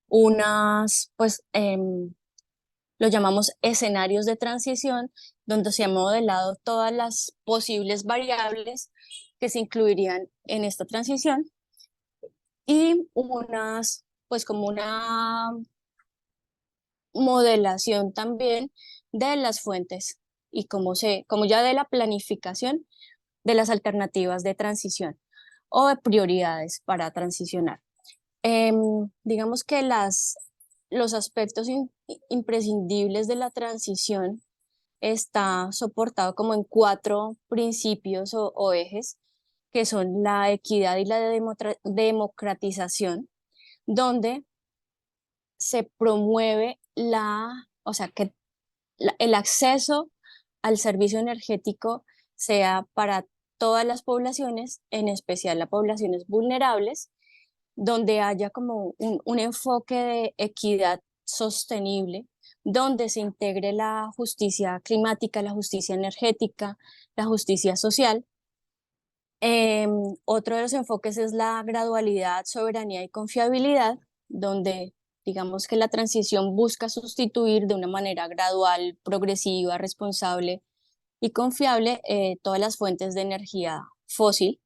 unas, pues lo llamamos escenarios de transición, donde se han modelado todas las posibles variables que se incluirían en esta transición y unas, pues como una modelación también de las fuentes y como ya de la planificación de las alternativas de transición o de prioridades para transicionar. Digamos que los aspectos imprescindibles de la transición está soportado como en 4 principios o ejes, que son la equidad y la democratización, donde se promueve o sea, que el acceso al servicio energético sea para todas las poblaciones, en especial las poblaciones vulnerables, donde haya como un enfoque de equidad sostenible, donde se integre la justicia climática, la justicia energética, la justicia social. Otro de los enfoques es la gradualidad, soberanía y confiabilidad, donde digamos que la transición busca sustituir de una manera gradual, progresiva, responsable y confiable todas las fuentes de energía fósil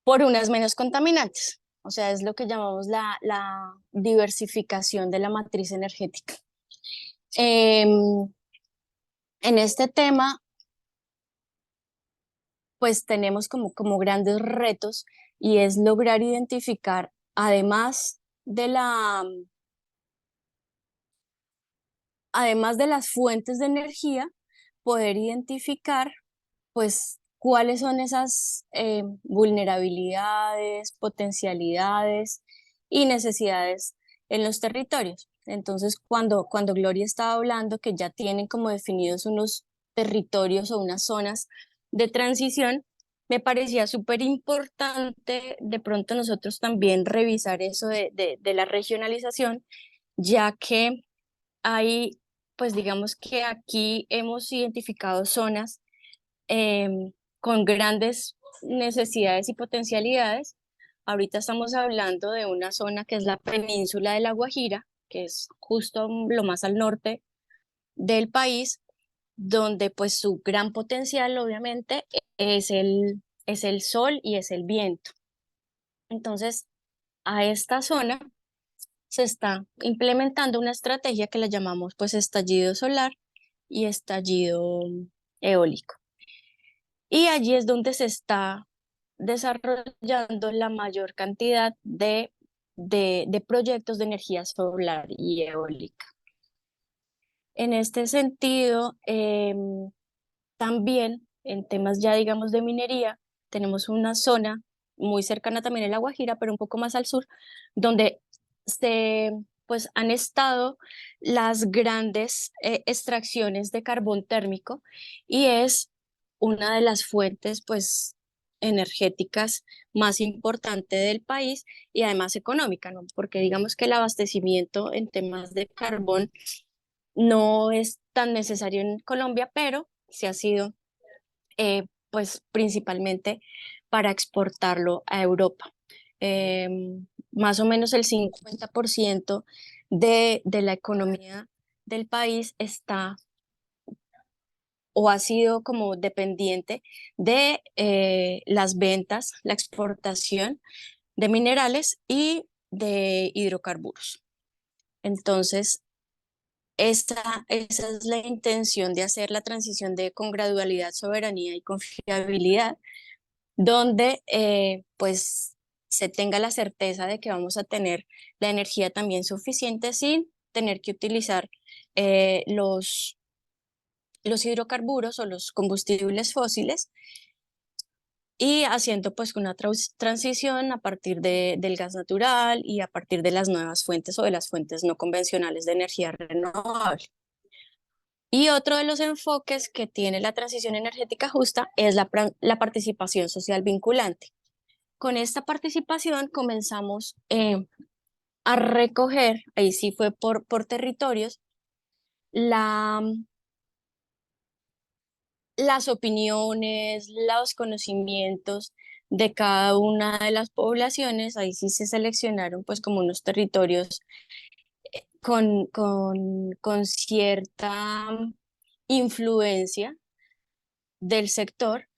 por unas menos contaminantes. O sea, es lo que llamamos la diversificación de la matriz energética. Em, en este tema, pues tenemos como grandes retos y es lograr identificar, además de las fuentes de energía, poder identificar pues cuáles son esas vulnerabilidades, potencialidades y necesidades en los territorios. Entonces, cuando Gloria estaba hablando que ya tienen como definidos unos territorios o unas zonas de transición, me parecía súper importante de pronto nosotros también revisar eso de la regionalización, ya que hay, pues digamos que aquí hemos identificado zonas con grandes necesidades y potencialidades. Ahorita estamos hablando de una zona que es la península de La Guajira, que es justo lo más al norte del país, donde pues su gran potencial obviamente es el sol y es el viento. Entonces, a esta zona se está implementando una estrategia que la llamamos pues estallido solar y estallido eólico. Y allí es donde se está desarrollando la mayor cantidad de proyectos de energía solar y eólica. En este sentido, también en temas ya digamos de minería, tenemos una zona muy cercana también a La Guajira, pero un poco más al sur, donde se pues han estado las grandes extracciones de carbón térmico y es una de las fuentes pues energéticas más importante del país y además económica, ¿no? Porque digamos que el abastecimiento en temas de carbón no es tan necesario en Colombia, pero sí ha sido pues principalmente para exportarlo a Europa. Más o menos el 50% de la economía del país está o ha sido como dependiente de las ventas, la exportación de minerales y de hidrocarburos. Entonces, esa es la intención de hacer la transición con gradualidad, soberanía y confiabilidad, donde pues se tenga la certeza de que vamos a tener la energía también suficiente sin tener que utilizar los hidrocarburos o los combustibles fósiles y haciendo pues una transición a partir del gas natural y a partir de las nuevas fuentes o de las fuentes no convencionales de energía renovable. Y otro de los enfoques que tiene la transición energética justa es la participación social vinculante. Con esta participación comenzamos a recoger, ahí sí fue por territorios, la, las opiniones, los conocimientos de cada una de las poblaciones. Ahí sí se seleccionaron pues como unos territorios con cierta influencia del sector.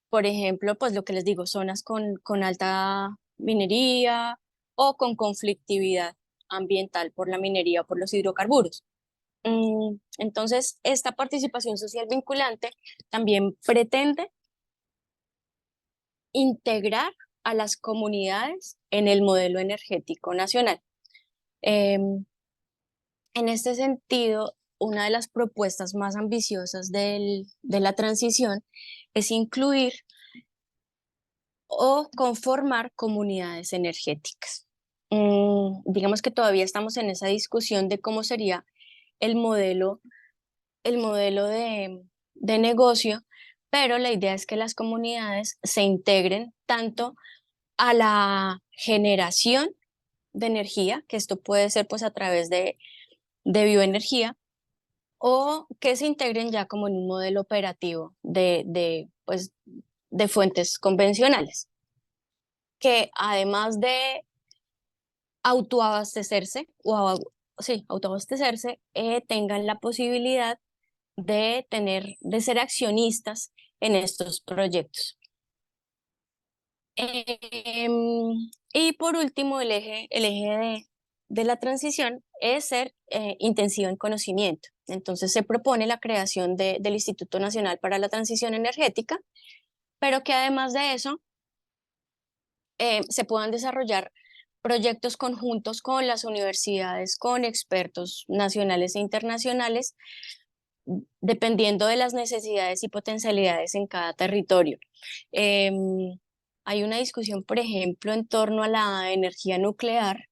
Por ejemplo, pues lo que les digo, zonas con alta minería o con conflictividad ambiental por la minería o por los hidrocarburos. Entonces, esta participación social vinculante también pretende integrar a las comunidades en el modelo energético nacional. Em, En este sentido, una de las propuestas más ambiciosas de la transición es incluir o conformar comunidades energéticas. Digamos que todavía estamos en esa discusión de cómo sería el modelo, el modelo de negocio, pero la idea es que las comunidades se integren tanto a la generación de energía, que esto puede ser pues a través de bioenergía, o que se integren ya como en un modelo operativo pues, de fuentes convencionales, que además de autoabastecerse, sí, autoabastecerse, tengan la posibilidad de ser accionistas en estos proyectos. Y por último, el eje de la transición es ser intensivo en conocimiento. Entonces se propone la creación del Instituto Nacional para la Transición Energética, pero que además de eso se puedan desarrollar proyectos conjuntos con las universidades, con expertos nacionales e internacionales, dependiendo de las necesidades y potencialidades en cada territorio. Hay una discusión, por ejemplo, en torno a la energía nuclear,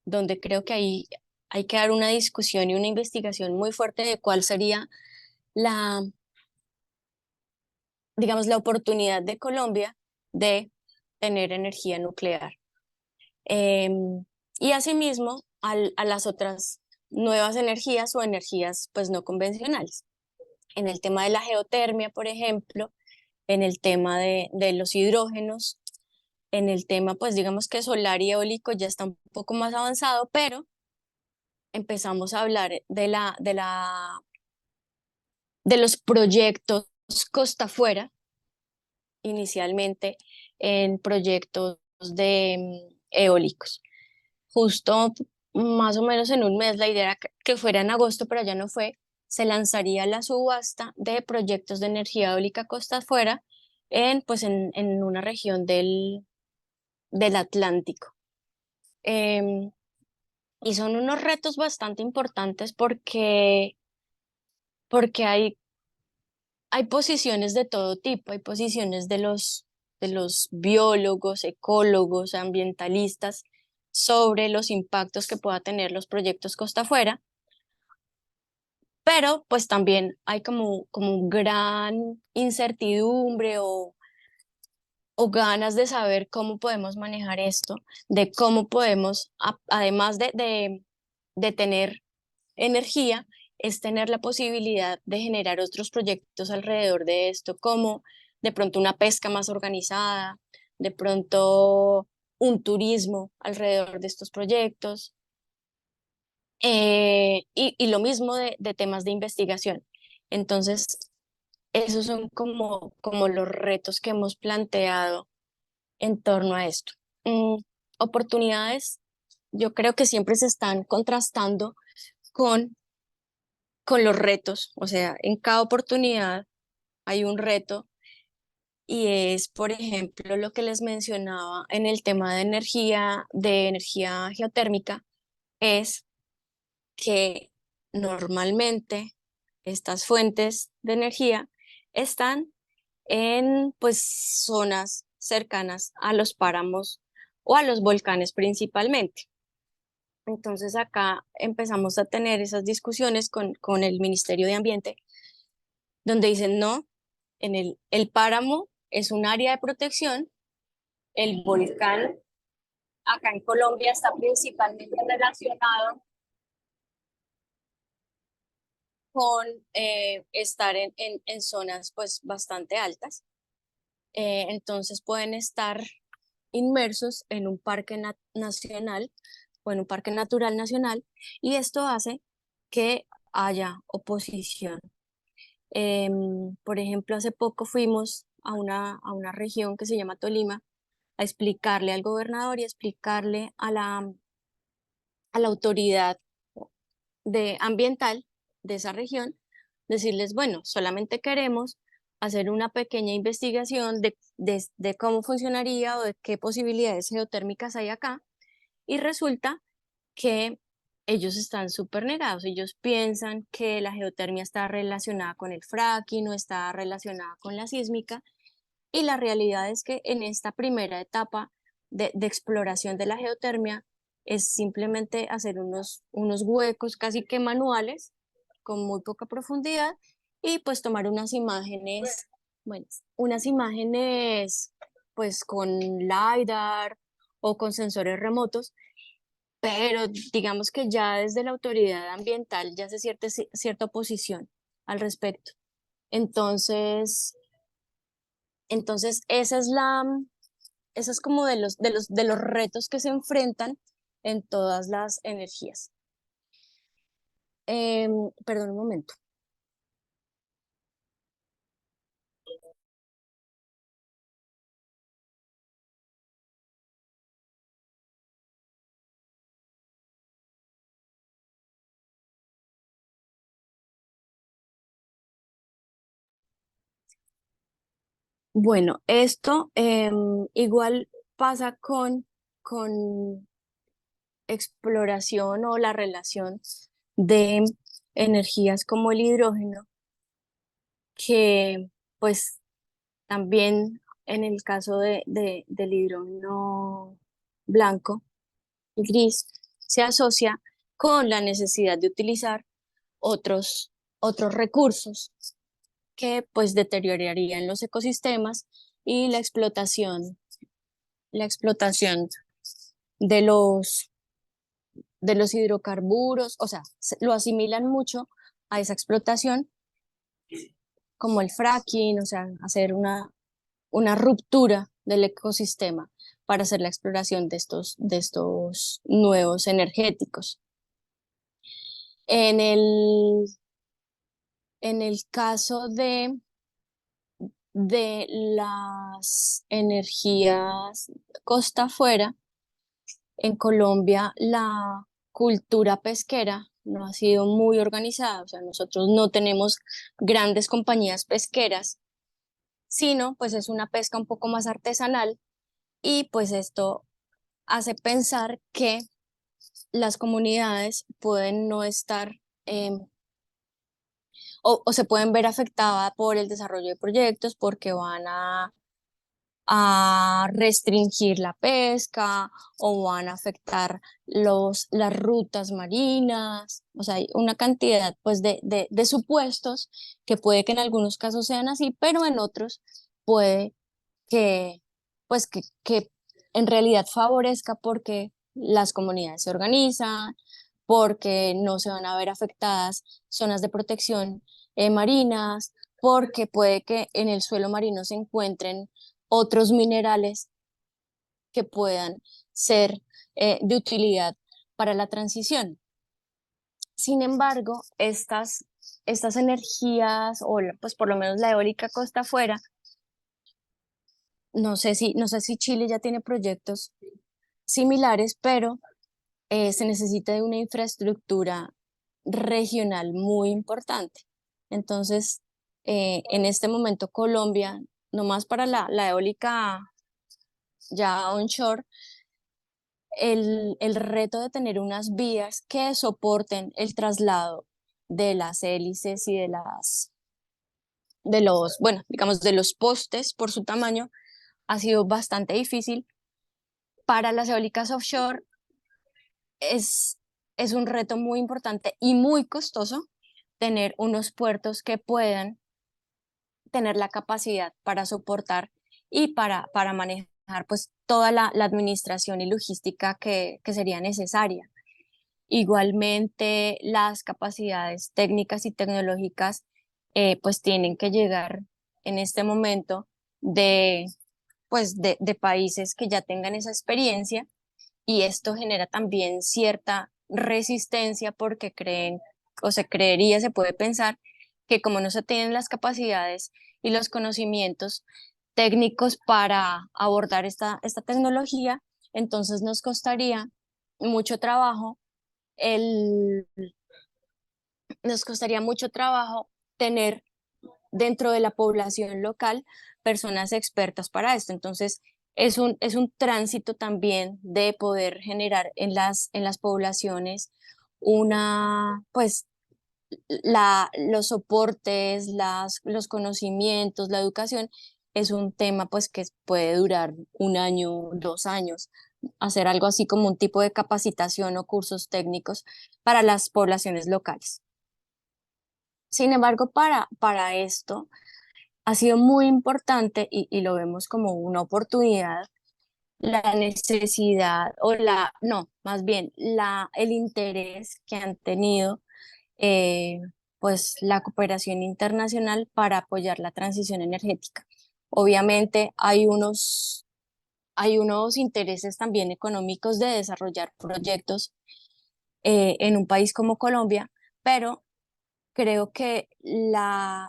donde creo que hay que dar una discusión y una investigación muy fuerte de cuál sería la, digamos, la oportunidad de Colombia de tener energía nuclear. Y asimismo a las otras nuevas energías o energías pues no convencionales. En el tema de la geotermia, por ejemplo, en el tema de los hidrógenos, en el tema pues digamos que solar y eólico ya está un poco más avanzado, pero empezamos a hablar de los proyectos costa afuera, inicialmente en proyectos eólicos. Justo más o menos en un mes, la idea era que fuera en agosto, pero ya no fue, se lanzaría la subasta de proyectos de energía eólica costa afuera en una región del Atlántico. Y son unos retos bastante importantes porque hay posiciones de todo tipo, hay posiciones de los biólogos, ecólogos, ambientalistas sobre los impactos que pueda tener los proyectos costa afuera, pero pues también hay como gran incertidumbre o ganas de saber cómo podemos manejar esto, de cómo podemos, además de tener energía, es tener la posibilidad de generar otros proyectos alrededor de esto, como de pronto una pesca más organizada, de pronto un turismo alrededor de estos proyectos, y lo mismo de temas de investigación. Entonces, esos son como los retos que hemos planteado en torno a esto. Mm, Oportunidades, yo creo que siempre se están contrastando con los retos, o sea, en cada oportunidad hay un reto y es, por ejemplo, lo que les mencionaba en el tema de energía geotérmica, es que normalmente estas fuentes de energía están en pues zonas cercanas a los páramos o a los volcanes principalmente. Entonces acá empezamos a tener esas discusiones con el Ministerio de Ambiente, donde dicen, no, el páramo es un área de protección, el volcán acá en Colombia está principalmente relacionado con estar en zonas pues bastante altas. Entonces pueden estar inmersos en un parque nacional o en un parque natural nacional, y esto hace que haya oposición. Por ejemplo, hace poco fuimos a una región que se llama Tolima a explicarle al gobernador y a explicarle a la autoridad ambiental de esa región, decirles, bueno, solamente queremos hacer una pequeña investigación de cómo funcionaría o de qué posibilidades geotérmicas hay acá, y resulta que ellos están súper negados. Ellos piensan que la geotermia está relacionada con el fracking o está relacionada con la sísmica, y la realidad es que en esta primera etapa de exploración de la geotermia es simplemente hacer unos huecos casi que manuales con muy poca profundidad y pues tomar unas imágenes, bueno, unas imágenes pues con LiDAR o con sensores remotos, pero digamos que ya desde la autoridad ambiental ya se cierta oposición al respecto. Entonces, entonces esa es como de los retos que se enfrentan en todas las energías. Perdón un momento. Bueno, esto igual pasa con exploración o la relación de energías como el hidrógeno, que pues también en el caso del hidrógeno blanco y gris se asocia con la necesidad de utilizar otros recursos que pues deteriorarían los ecosistemas y la explotación de de los hidrocarburos, o sea, lo asimilan mucho a esa explotación como el fracking, o sea, hacer una ruptura del ecosistema para hacer la exploración de estos nuevos energéticos. En en el caso de las energías costa afuera, en Colombia la cultura pesquera no ha sido muy organizada, o sea, nosotros no tenemos grandes compañías pesqueras, sino pues es una pesca un poco más artesanal y pues esto hace pensar que las comunidades pueden no estar o se pueden ver afectadas por el desarrollo de proyectos porque van a restringir la pesca o van a afectar las rutas marinas. O sea, hay una cantidad pues de supuestos que puede que en algunos casos sean así, pero en otros puede que, pues que en realidad favorezca porque las comunidades se organizan, porque no se van a ver afectadas zonas de protección marinas, porque puede que en el suelo marino se encuentren otros minerales que puedan ser de utilidad para la transición. Sin embargo, estas energías, pues por lo menos la eólica costa afuera, no sé si Chile ya tiene proyectos similares, pero se necesita de una infraestructura regional muy importante. Entonces, en este momento Colombia, nomás para la eólica ya onshore, el reto de tener unas vías que soporten el traslado de las hélices y bueno, digamos, de los postes por su tamaño ha sido bastante difícil. Para las eólicas offshore es, es un reto muy importante y muy costoso tener unos puertos que puedan tener la capacidad para soportar y para manejar pues toda la administración y logística que sería necesaria. Igualmente, las capacidades técnicas y tecnológicas pues tienen que llegar en este momento de, de países que ya tengan esa experiencia, y esto genera también cierta resistencia porque creen o se creería, se puede pensar que como no se tienen las capacidades y los conocimientos técnicos para abordar esta tecnología, entonces nos costaría mucho trabajo el, nos costaría mucho trabajo tener dentro de la población local personas expertas para esto. Entonces, es un tránsito también de poder generar en en las poblaciones pues, los soportes, los conocimientos, la educación, es un tema pues que puede durar 1 año, 2 años, hacer algo así como un tipo de capacitación o cursos técnicos para las poblaciones locales. Sin embargo, para esto ha sido muy importante y lo vemos como una oportunidad, la necesidad no, más bien el interés que han tenido eh, pues la cooperación internacional para apoyar la transición energética. Obviamente hay unos intereses también económicos de desarrollar proyectos en un país como Colombia, pero creo que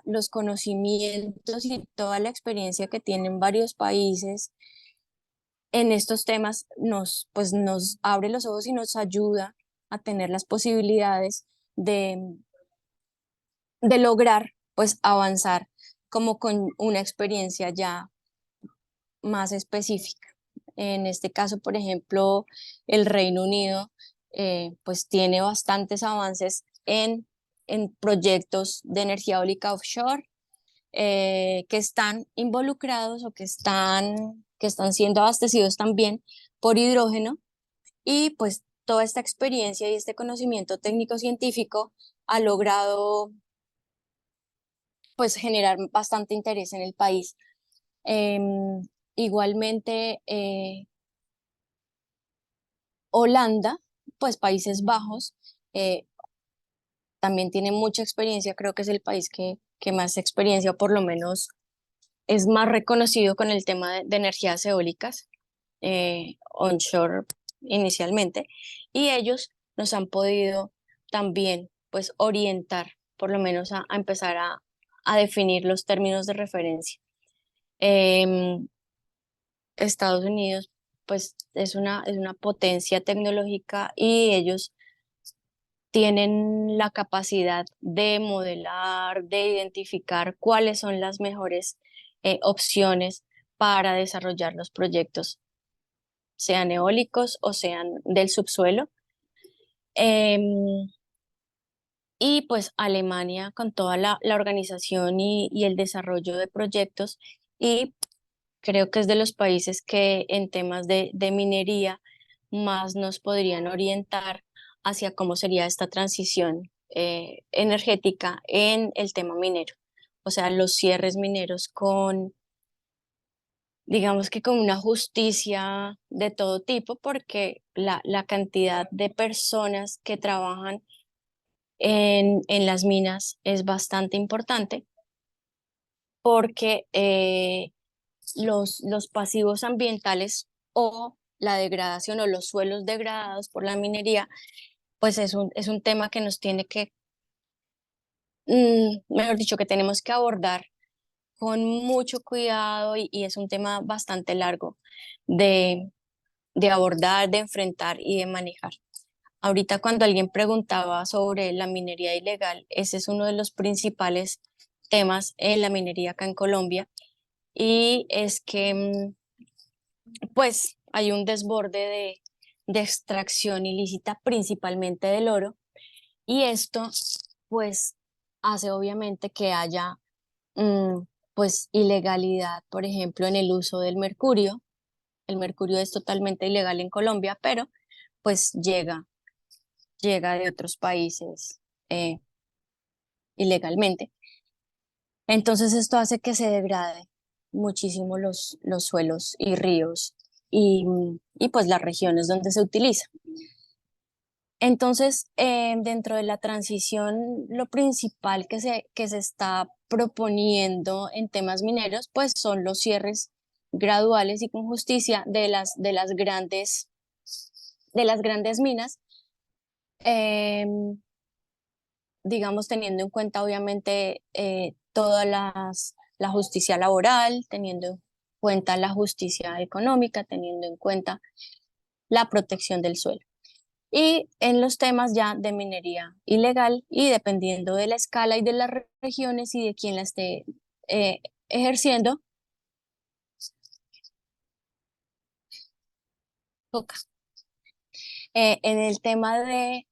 los conocimientos y toda la experiencia que tienen varios países en estos temas pues nos abre los ojos y nos ayuda a tener las posibilidades de lograr pues avanzar como con una experiencia ya más específica. En este caso, por ejemplo, el Reino Unido pues tiene bastantes avances en proyectos de energía eólica offshore que están involucrados o que están siendo abastecidos también por hidrógeno y pues toda esta experiencia y este conocimiento técnico científico ha logrado pues generar bastante interés en el país. Igualmente, Holanda, pues Países Bajos, eh, también tiene mucha experiencia, creo que es el país que más experiencia, o por lo menos es más reconocido con el tema de energías eólicas, onshore inicialmente, y ellos nos han podido también pues orientar, por lo menos a empezar a definir los términos de referencia. Em, Estados Unidos pues es una potencia tecnológica y ellos tienen la capacidad de modelar, de identificar cuáles son las mejores opciones para desarrollar los proyectos, sean eólicos o sean del subsuelo. Em, y pues Alemania con toda la organización y el desarrollo de proyectos y creo que es de los países que en temas de minería más nos podrían orientar hacia cómo sería esta transición energética en el tema minero. O sea, los cierres mineros digamos que con una justicia de todo tipo, porque la cantidad de personas que trabajan en las minas es bastante importante, porque los pasivos ambientales o la degradación o los suelos degradados por la minería, pues es un tema que nos tiene que, mejor dicho, que tenemos que abordar con mucho cuidado y es un tema bastante largo de, de abordar, de enfrentar y de manejar. Ahorita cuando alguien preguntaba sobre la minería ilegal, ese es uno de los principales temas en la minería acá en Colombia y es que pues hay un desborde de extracción ilícita principalmente del oro y esto pues hace obviamente que haya mm, pues ilegalidad, por ejemplo, en el uso del mercurio. El mercurio es totalmente ilegal en Colombia, pero pues llega de otros países ilegalmente. Entonces esto hace que se degrade muchísimo los suelos y ríos y pues las regiones donde se utiliza. Entonces, dentro de la transición, lo principal que se está proponiendo en temas mineros, pues son los cierres graduales y con justicia de las grandes minas, em, digamos, teniendo en cuenta obviamente la justicia laboral, teniendo en cuenta la justicia económica, teniendo en cuenta la protección del suelo. Y en los temas ya de minería ilegal y dependiendo de la escala y de las regiones y de quién la esté eh, ejerciendo, toca. En el tema de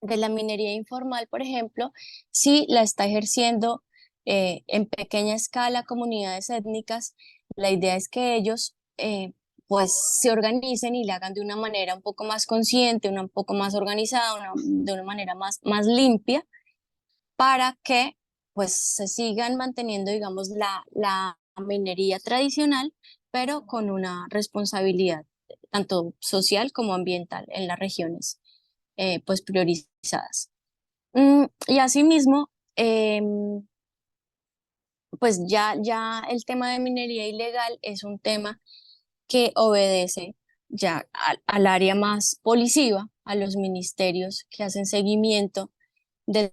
la minería informal, por ejemplo, sí la está ejerciendo en pequeña escala comunidades étnicas. La idea es que ellos pues se organicen y la hagan de una manera un poco más consciente, un poco más organizada, de una manera más limpia, para que pues se sigan manteniendo, digamos, la minería tradicional, pero con una responsabilidad tanto social como ambiental en las regiones pues priorizadas. Y asimismo, pues ya el tema de minería ilegal es un tema que obedece ya al área más policiva, a los ministerios que hacen seguimiento de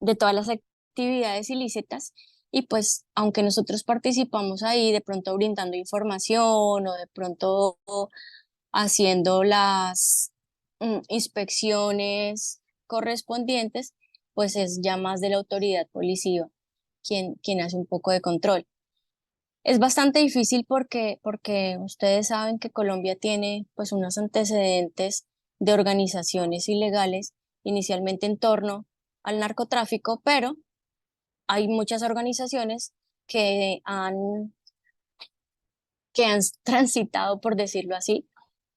de todas las actividades ilícitas. Y pues, aunque nosotros participamos ahí, de pronto brindando información o de pronto haciendo las inspecciones correspondientes, pues es ya más de la autoridad policiva quien hace un poco de control. Es bastante difícil porque ustedes saben que Colombia tiene pues unos antecedentes de organizaciones ilegales, inicialmente en torno al narcotráfico, pero hay muchas organizaciones que que han transitado, por decirlo así,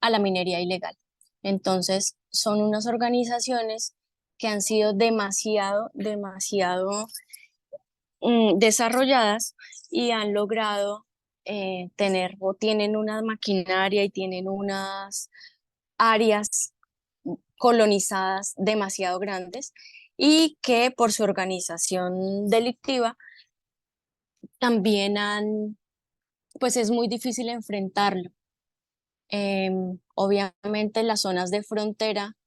a la minería ilegal. Entonces, son unas organizaciones que han sido demasiado desarrolladas y han logrado tener o tienen una maquinaria y tienen unas áreas colonizadas demasiado grandes y que por su organización delictiva también pues es muy difícil enfrentarlo. Obviamente las zonas de frontera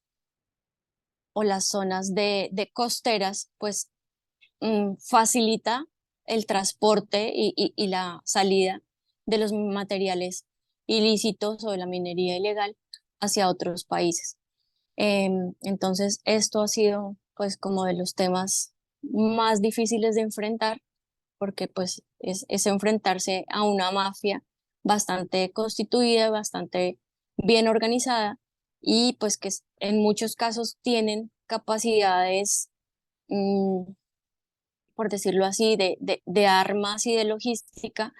o las zonas de costeras, pues facilita el transporte y la salida de los materiales ilícitos o de la minería ilegal hacia otros países. Entonces, esto ha sido pues como de los temas más difíciles de enfrentar porque pues es enfrentarse a una mafia bastante constituida, bastante bien organizada y pues que en muchos casos tienen capacidades, mm, por decirlo así, de armas y de logística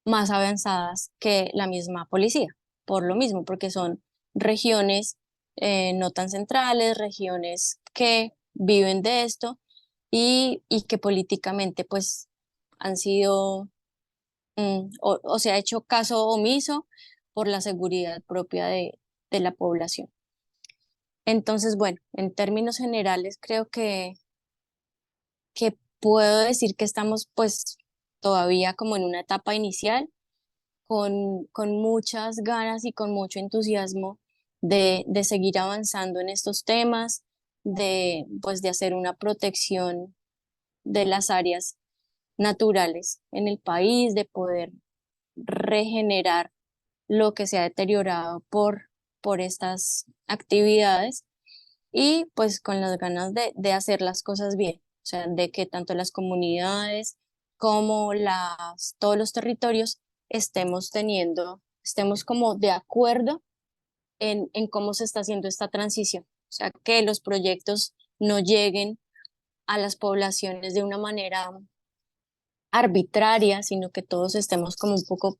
más avanzadas que la misma policía, por lo mismo, porque son regiones no tan centrales, regiones que viven de esto y que políticamente pues han sido o se ha hecho caso omiso por la seguridad propia de la población. Entonces, bueno, en términos generales creo que puedo decir que estamos pues todavía como en una etapa inicial con muchas ganas y con mucho entusiasmo de seguir avanzando en estos temas, pues, de hacer una protección de las áreas naturales en el país, de poder regenerar lo que se ha deteriorado por estas actividades y pues con las ganas de hacer las cosas bien, o sea, de que tanto las comunidades como todos los territorios estemos como de acuerdo en cómo se está haciendo esta transición, o sea, que los proyectos no lleguen a las poblaciones de una manera arbitraria, sino que todos estemos como un poco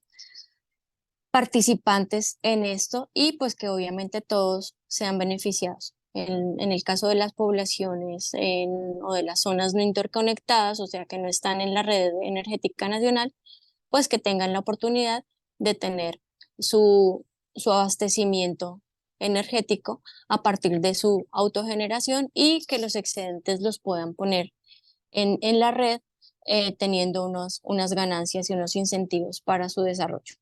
participantes en esto y pues que obviamente todos sean beneficiados. En el caso de las poblaciones o de las zonas no interconectadas, o sea, que no están en la red energética nacional, pues que tengan la oportunidad de tener su abastecimiento energético a partir de su autogeneración y que los excedentes los puedan poner en la red, teniendo unas ganancias y unos incentivos para su desarrollo.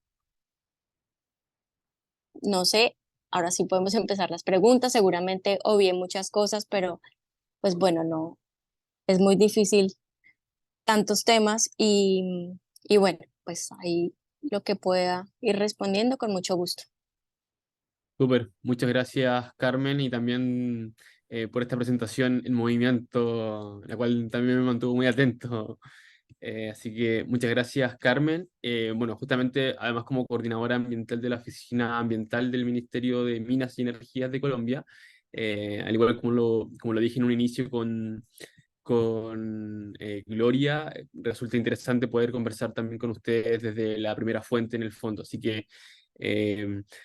No sé, ahora sí podemos empezar las preguntas. Seguramente obvié muchas cosas, pero pues bueno, no, es muy difícil tantos temas y bueno, pues ahí lo que pueda ir respondiendo con mucho gusto. Súper, muchas gracias Carmen y también por esta presentación en movimiento, la cual también me mantuvo muy atento Así que muchas gracias, Carmen. Bueno, justamente, además como coordinadora ambiental de la Oficina Ambiental del Ministerio de Minas y Energías de Colombia, al igual como lo dije en un inicio con Gloria, resulta interesante poder conversar también con ustedes desde la primera fuente en el fondo. Así que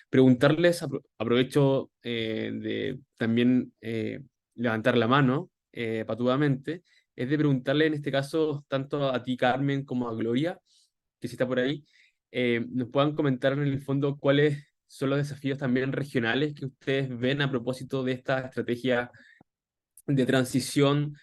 preguntarles, aprovecho de también levantar la mano patudamente, es de preguntarle en este caso tanto a ti, Carmen, como a Gloria, que si está por ahí, nos puedan comentar en el fondo cuáles son los desafíos también regionales que ustedes ven a propósito de esta estrategia de transición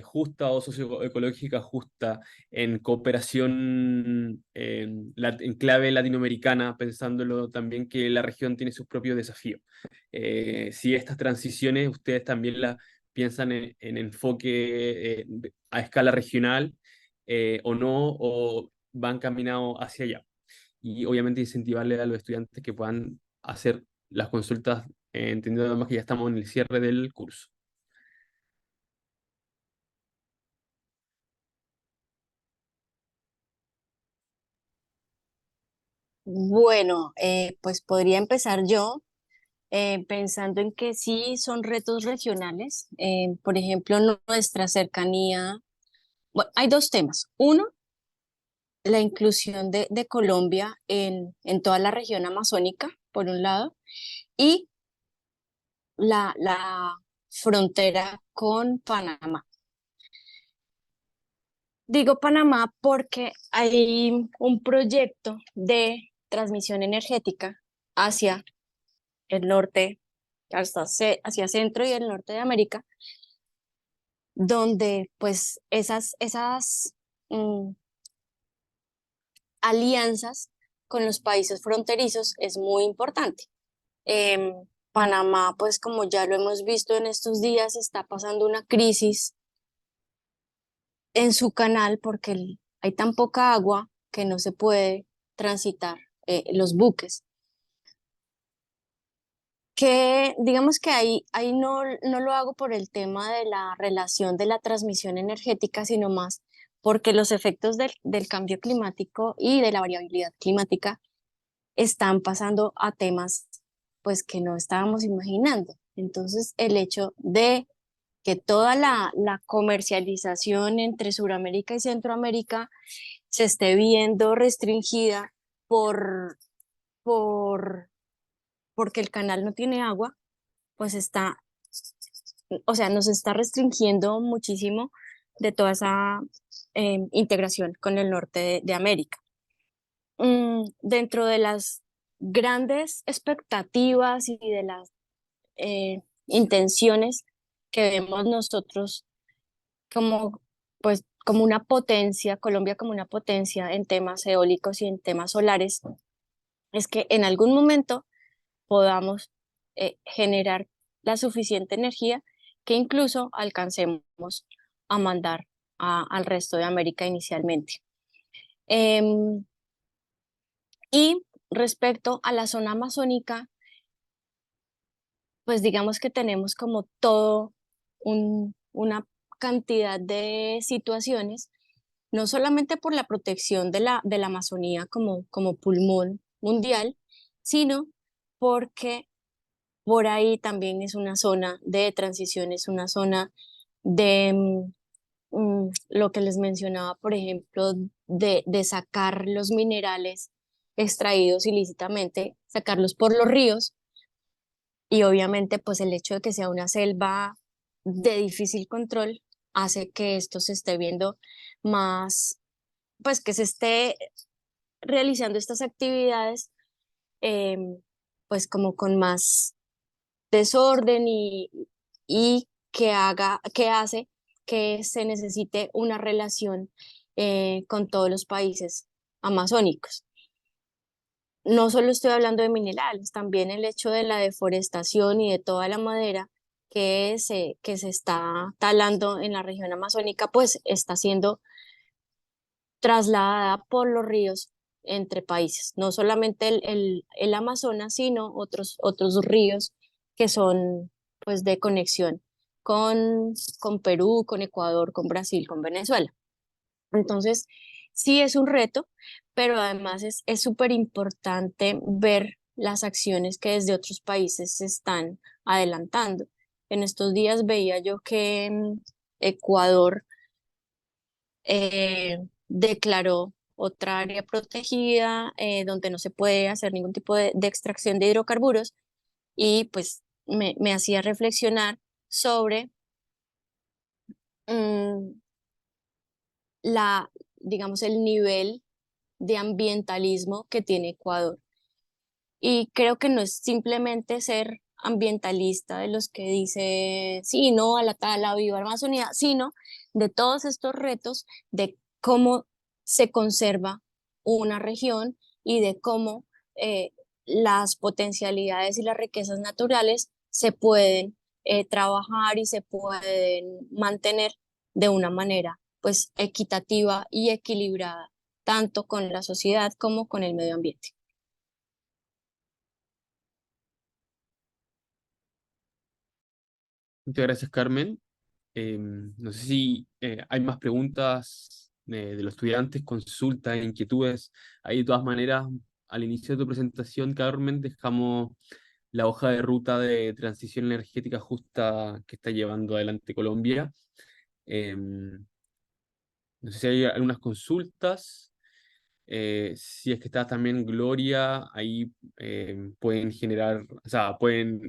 justa o socioecológica justa en cooperación en clave latinoamericana, pensándolo también que la región tiene sus propios desafíos. Si estas transiciones ustedes también las piensan en enfoque a escala regional o no, o van caminados hacia allá. Y obviamente incentivarle a los estudiantes que puedan hacer las consultas, entendiendo además que ya estamos en el cierre del curso. Bueno, pues podría empezar yo pensando en que sí son retos regionales. Por ejemplo, nuestra cercanía. Bueno, hay dos temas. Uno, la inclusión de Colombia en toda la región amazónica, por un lado, y la frontera con Panamá. Digo Panamá porque hay un proyecto de transmisión energética hacia el norte, hacia centro y el norte de América, donde pues esas mm, alianzas con los países fronterizos es muy importante. Em, Panamá, pues como ya lo hemos visto en estos días, está pasando una crisis en su canal porque hay tan poca agua que no se puede transitar los buques. Que digamos que ahí no lo hago por el tema de la relación de la transmisión energética, sino más porque los efectos del cambio climático y de la variabilidad climática están pasando a temas pues que no estábamos imaginando. Entonces, el hecho de que toda la comercialización entre Sudamérica y Centroamérica se esté viendo restringida por, por, porque el canal no tiene agua, pues o sea, nos está restringiendo muchísimo de toda esa integración con el norte de América. Dentro de las grandes expectativas y de las intenciones que vemos nosotros como, pues, como una potencia, Colombia como una potencia en temas eólicos y en temas solares, es que en algún momento podamos generar la suficiente energía que incluso alcancemos a mandar al resto de América inicialmente. Em, y respecto a la zona amazónica, pues digamos que tenemos como todo una cantidad de situaciones, no solamente por la protección de la Amazonía como pulmón mundial, sino porque por ahí también es una zona de transición, es una zona de lo que les mencionaba, por ejemplo, de sacar los minerales extraídos ilícitamente, sacarlos por los ríos y obviamente pues el hecho de que sea una selva de difícil control hace que esto se esté viendo más, pues que se esté realizando estas actividades em, pues como con más desorden y que hace que se necesite una relación con todos los países amazónicos. No solo estoy hablando de minerales, también el hecho de la deforestación y de toda la madera que se está talando en la región amazónica, pues está siendo trasladada por los ríos entre países, no solamente el Amazonas, sino otros ríos que son pues de conexión con Perú, con Ecuador, con Brasil, con Venezuela. Entonces, sí es un reto, pero además es súper importante ver las acciones que desde otros países se están adelantando. En estos días veía yo que Ecuador declaró otra área protegida donde no se puede hacer ningún tipo de extracción de hidrocarburos y pues me hacía reflexionar sobre mm, la, digamos, el nivel de ambientalismo que tiene Ecuador. Y creo que no es simplemente ser ambientalista de los que dice sí, no a la tala, viva la Amazonía, sino de todos estos retos de cómo se conserva una región y de cómo las potencialidades y las riquezas naturales se pueden trabajar y se pueden mantener de una manera pues equitativa y equilibrada, tanto con la sociedad como con el medio ambiente. Muchas gracias, Carmen. No sé si hay más preguntas de los estudiantes, consultas, inquietudes. Ahí, de todas maneras, al inicio de tu presentación, Carmen, dejamos la hoja de ruta de transición energética justa que está llevando adelante Colombia. No sé si hay algunas consultas. Si es que está también Gloria, ahí pueden generar, o sea, pueden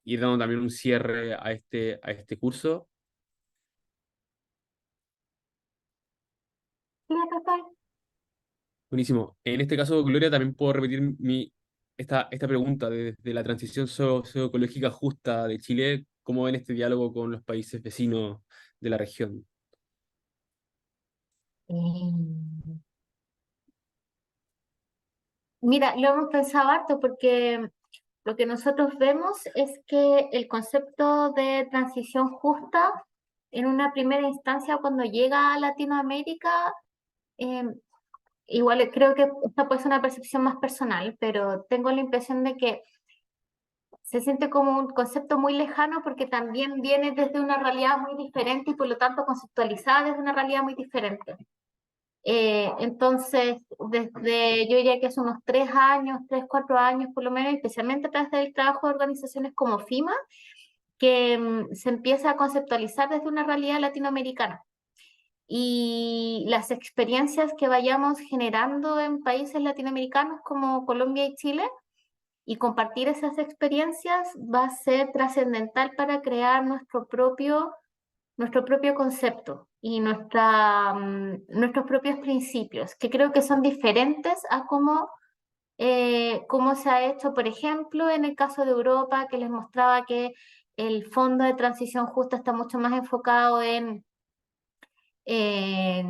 ir dando también un cierre a este curso. Sí, acá estoy. Buenísimo. En este caso, Gloria, también puedo repetir esta pregunta de la transición socioecológica justa de Chile. ¿Cómo ven este diálogo con los países vecinos de la región? Eh, Mira, lo hemos pensado harto porque lo que nosotros vemos es que el concepto de transición justa en una primera instancia cuando llega a Latinoamérica, eh, igual creo que esta puede ser una percepción más personal, pero tengo la impresión de que se siente como un concepto muy lejano porque también viene desde una realidad muy diferente y por lo tanto conceptualizada desde una realidad muy diferente. Entonces, desde yo diría que hace unos 3 años, 3, 4 años por lo menos, especialmente a través del trabajo de organizaciones como FIMA, que se empieza a conceptualizar desde una realidad latinoamericana. Y las experiencias que vayamos generando en países latinoamericanos como Colombia y Chile, y compartir esas experiencias va a ser trascendental para crear nuestro propio concepto y nuestros propios principios, que creo que son diferentes a cómo se ha hecho, por ejemplo, en el caso de Europa, que les mostraba que el Fondo de Transición Justa está mucho más enfocado en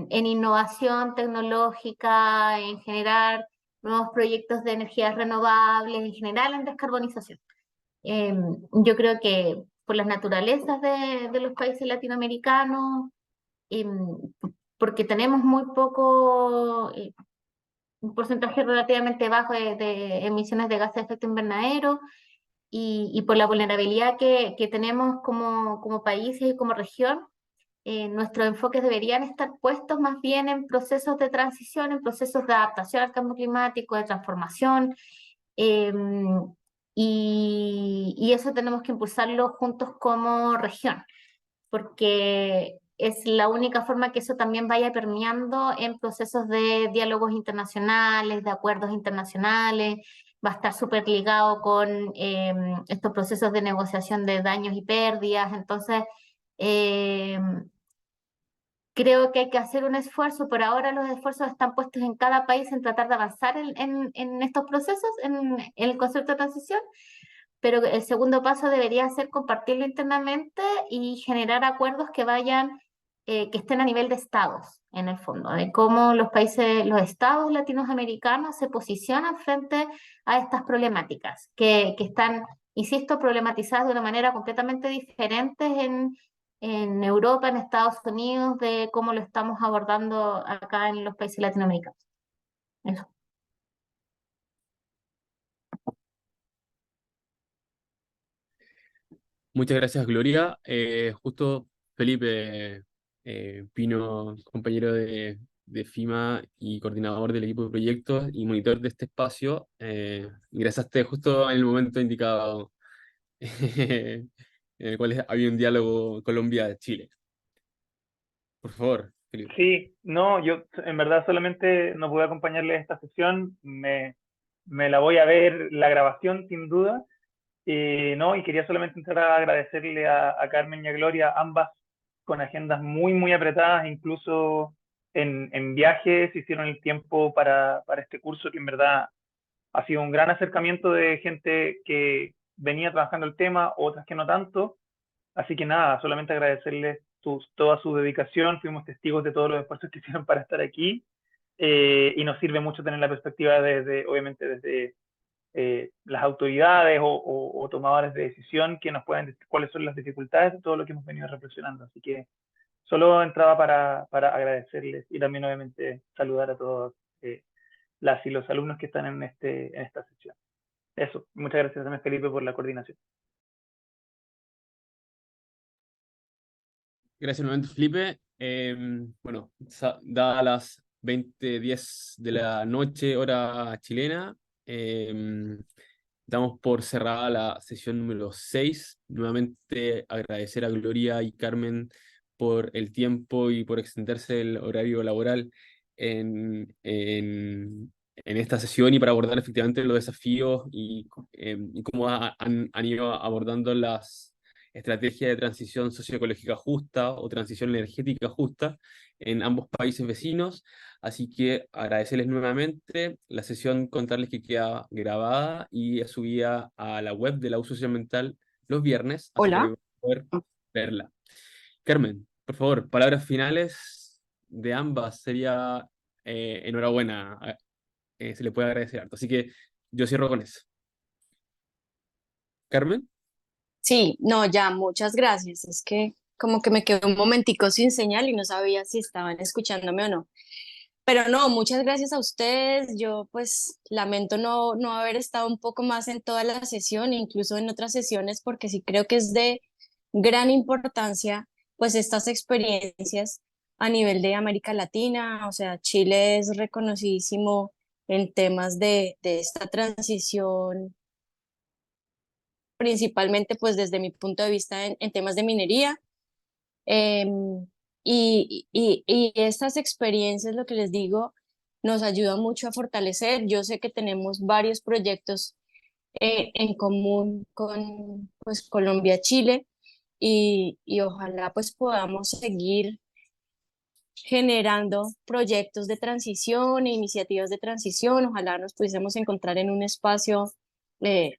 innovación tecnológica, en generar nuevos proyectos de energías renovables, en general en descarbonización. Yo creo que por las naturalezas de los países latinoamericanos, em, porque tenemos muy poco, un porcentaje relativamente bajo de emisiones de gases de efecto invernadero y por la vulnerabilidad que tenemos como países y como región, nuestros enfoques deberían estar puestos más bien en procesos de transición, en procesos de adaptación al cambio climático, de transformación, y eso tenemos que impulsarlo juntos como región porque es la única forma que eso también vaya permeando en procesos de diálogos internacionales, de acuerdos internacionales, va a estar súper ligado con estos procesos de negociación de daños y pérdidas. Entonces, eh, creo que hay que hacer un esfuerzo. Por ahora los esfuerzos están puestos en cada país en tratar de avanzar en estos procesos, en el concepto de transición, pero el segundo paso debería ser compartirlo internamente y generar acuerdos que vayan, que estén a nivel de estados, en el fondo, de cómo los países, los estados latinoamericanos se posicionan frente a estas problemáticas, que están, insisto, problematizadas de una manera completamente diferente en Europa, en Estados Unidos, de cómo lo estamos abordando acá en los países latinoamericanos. Eso. Muchas gracias, Gloria. Justo, Felipe, Pino, compañero de FIMA y coordinador del equipo de proyectos y monitor de este espacio. Ingresaste justo en el momento indicado en el cual había un diálogo Colombia-Chile. Por favor, Felipe. Sí, no, yo en verdad solamente no pude acompañarle a esta sesión, me la voy a ver la grabación sin duda, no, y quería solamente entrar a agradecerle a Carmen y a Gloria, ambas con agendas muy, muy apretadas, incluso en viajes, hicieron el tiempo para este curso que en verdad ha sido un gran acercamiento de gente que venía trabajando el tema, otras que no tanto. Así que nada, solamente agradecerles toda su dedicación, fuimos testigos de todos los esfuerzos que hicieron para estar aquí, y nos sirve mucho tener la perspectiva desde, obviamente, desde las autoridades o tomadores de decisión que nos pueden decir cuáles son las dificultades de todo lo que hemos venido reflexionando. Así que solo entraba para agradecerles y también, obviamente, saludar a todos las y los alumnos que están en esta sesión. Eso, muchas gracias también, Felipe, por la coordinación. Gracias nuevamente, Felipe. Bueno, dadas las 20:10 de la noche, hora chilena, damos por cerrada la sesión número 6. Nuevamente agradecer a Gloria y Carmen por el tiempo y por extenderse el horario laboral en esta sesión y para abordar efectivamente los desafíos y cómo han ido abordando las estrategias de transición socioecológica justa o transición energética justa en ambos países vecinos. Así que agradecerles nuevamente la sesión, contarles que queda grabada y es subida a la web de la U Social Mental los viernes, así para Hola. que poder verla. Carmen, por favor, palabras finales de ambas. Sería enhorabuena, se le puede agradecer harto. Así que yo cierro con eso. Carmen, Sí, no, ya, muchas gracias. Es que como que me quedé un momentico sin señal y no sabía si estaban escuchándome o no. Pero no, muchas gracias a ustedes. Yo pues lamento no haber estado un poco más en toda la sesión, incluso en otras sesiones, porque sí creo que es de gran importancia pues estas experiencias a nivel de América Latina. O sea, Chile es reconocidísimo en temas de esta transición, principalmente pues desde mi punto de vista en temas de minería. Em, y estas experiencias, lo que les digo, nos ayudan mucho a fortalecer. Yo sé que tenemos varios proyectos en común con pues, Colombia, Chile, y ojalá pues podamos seguir generando proyectos de transición e iniciativas de transición. Ojalá nos pudiésemos encontrar en un espacio, eh,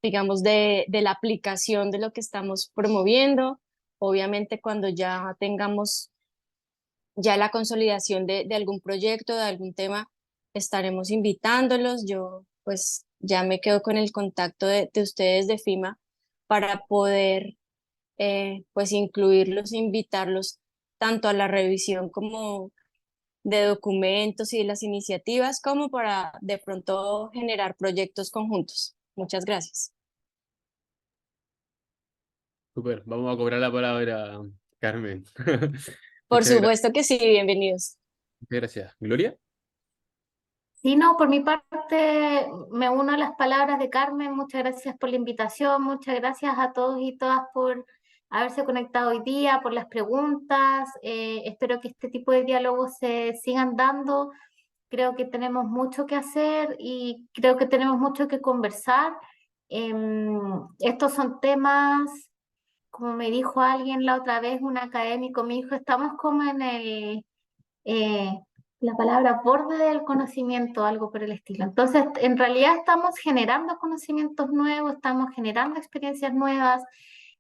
digamos, de la aplicación de lo que estamos promoviendo. Obviamente, cuando ya tengamos ya la consolidación de algún proyecto, de algún tema, estaremos invitándolos. Yo pues ya me quedo con el contacto de ustedes de FIMA para poder pues incluirlos, invitarlos tanto a la revisión como de documentos y de las iniciativas, como para de pronto generar proyectos conjuntos. Muchas gracias. súper. Vamos a cobrar la palabra, Carmen. Por Muchas gracias. supuesto que sí, bienvenidos. Muchas gracias. Gloria. Sí, no, por mi parte me uno a las palabras de Carmen. Muchas gracias por la invitación, muchas gracias a todos y todas por haberse conectado hoy día, por las preguntas. Espero que este tipo de diálogos se sigan dando. Creo que tenemos mucho que hacer y creo que tenemos mucho que conversar. Estos son temas, como me dijo alguien la otra vez, un académico, me dijo, estamos como en eh, la palabra borde del conocimiento, algo por el estilo. Entonces, en realidad estamos generando conocimientos nuevos, estamos generando experiencias nuevas.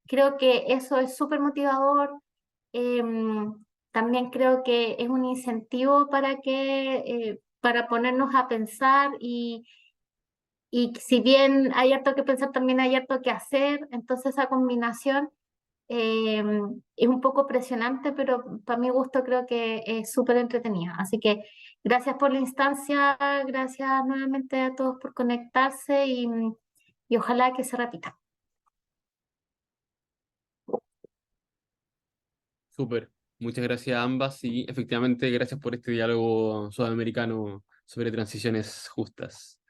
Creo que eso es súper motivador. También creo que es un incentivo para ponernos a pensar y si bien hay harto que pensar, también hay harto que hacer. Entonces esa combinación eh, es un poco presionante, pero para mi gusto creo que es súper entretenida. Así que gracias por la instancia, gracias nuevamente a todos por conectarse y ojalá que se repita. Súper. Muchas gracias a ambas y efectivamente gracias por este diálogo sudamericano sobre transiciones justas.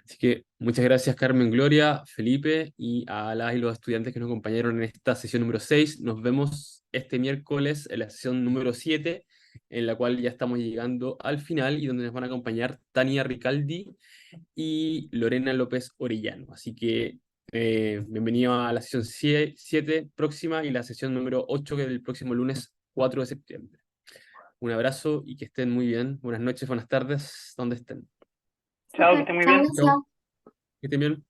Así que muchas gracias Carmen, Gloria, Felipe y a las y los estudiantes que nos acompañaron en esta sesión número 6. Nos vemos este miércoles en la sesión número 7, en la cual ya estamos llegando al final y donde nos van a acompañar Tania Ricaldi y Lorena López Orellano. Así que bienvenido a la sesión 7 próxima y la sesión número 8 que es el próximo lunes 4 de septiembre. Un abrazo y que estén muy bien. Buenas noches, buenas tardes, donde estén. Chao, que Súper, estén muy chao, bien. Ignacio. Que estén bien.